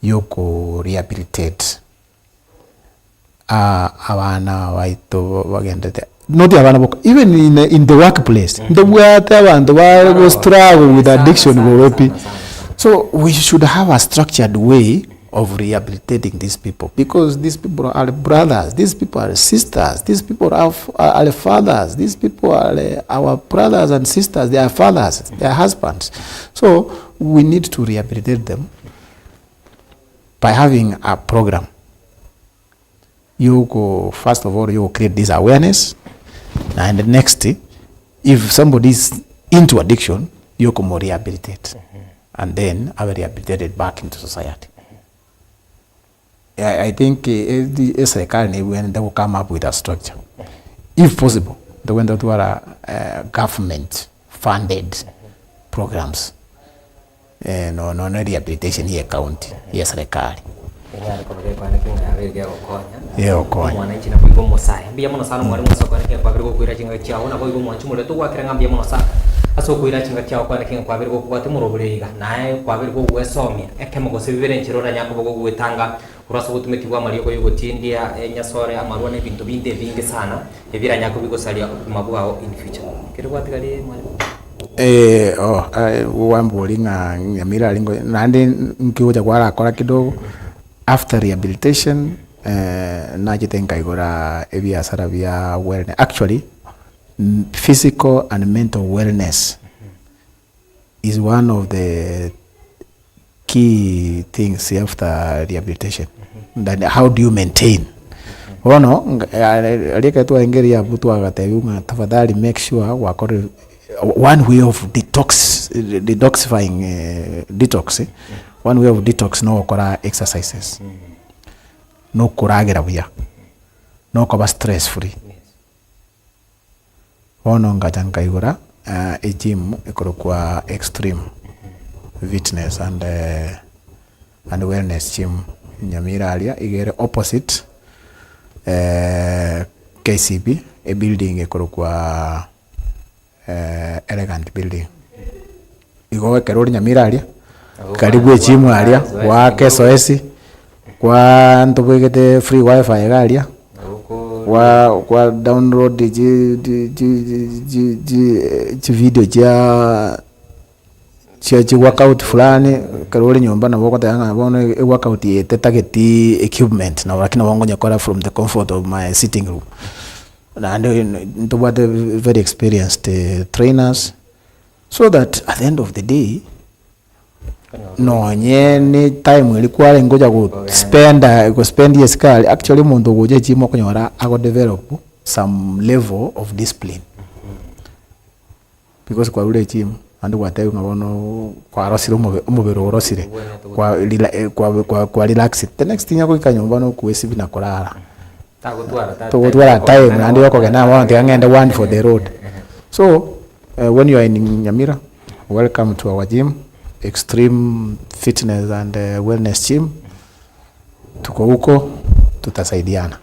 yoko rehabilitate abana waito wagendete not abana boko even in the workplace ndo bwate abantu ba struggle with addiction goropi. So we should have a structured way of rehabilitating these people, because these people are brothers, these people are sisters, these people are fathers, these people are our brothers and sisters, they are fathers, they are husbands. So we need to rehabilitate them by having a program, you go, first of all, you create this awareness, and the next, if somebody is into addiction, you can more rehabilitate, and then are rehabilitated back into society. I think the serikali when they will come up with a structure, if possible, they went to a government funded programs, no rehabilitation here county, yes serikali. Mwananchi na kuigo mosaya mbia muno sana mwarimu soko na kwa birgo kuira chinga chiao na kuigo mwanchumulo to gwakira mbia muno sana aso kuira chinga chiao kwa kinga kwa birgo kwate muroburiga nae kwa birgo gwesomia ekemo gosibire nchirora nyako bogo gwetanga uraso Bwogotumeka Amariogo Yogotindia nyasore amarwa na bintu binde bingi sana ebira nyako bigo salia kumabwao in future kero gwatigari mwarimu wambulinga nyamira lingo nandi nkiuja kwa akora kidogo after rehabilitation najitenga igora ebiasara bya wellness. Actually physical and mental wellness is one of the key things after rehabilitation. Then how do you maintain alika tu ingeria butu agateunga tafadhali make sure wakore one way of detoxifying one way of detox no kora exercises no kuragira buya no kuba stress free ngajanka igora a gym ikoro kwa extreme fitness and wellness gym nyamira alia igere opposite KCB a building ikoro kwa elegant building igowe kerori nyamira alia karibu echimu alia wa kesoesi kwa ntobwegete free wifi galia kwa download ji video cha workout fulani karori nyumba na boko tayanga bona workout yete target equipment na lakini wangonya kora from the comfort of my sitting room and ntobwate very experienced trainers so that at the end of the day no nyeni time ilikuwa ngoja go spend yes kali actually muntu goje chimo kunyora ago develop some level of discipline because kwa ule chimo andu watayo ngabono kwa rosire umubero orosire kwa relax the next thing yako ikanyumba no kuesibi na korara tagutwara time and yoko gena want ngende one for the road so when you are in Nyamira, welcome to our gym, extreme fitness and wellness gym. Tuko huko tutasaidiana.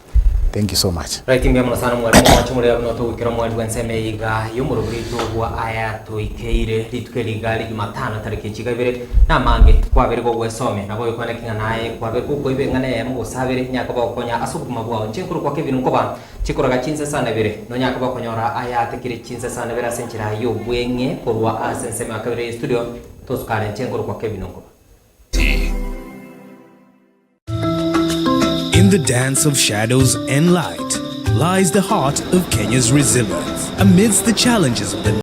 Thank you so much. Right, mbia mwana sana mwalimu wacho muri no to wikira mwalimu enseme iga yumurugito gwa aya to ikeire litukeliga Jumatano tariki chigabire na mange kwa bere go gwesome nabo yikwana kinga naye kwa bere ko ibe ngane ya ngo sabire nyaka ba konya asukuma bwa nchenkuru kwa Kevin ngoba chikoraga chinse sana bire no nyaka ba konyora aya tekire chinse sana bere asenchira yo bwenge porwa asenseme akabire studio to skare nchenkuru kwa Kevin ngoba. In the dance of shadows and light lies the heart of Kenya's resilience. Amidst the challenges of the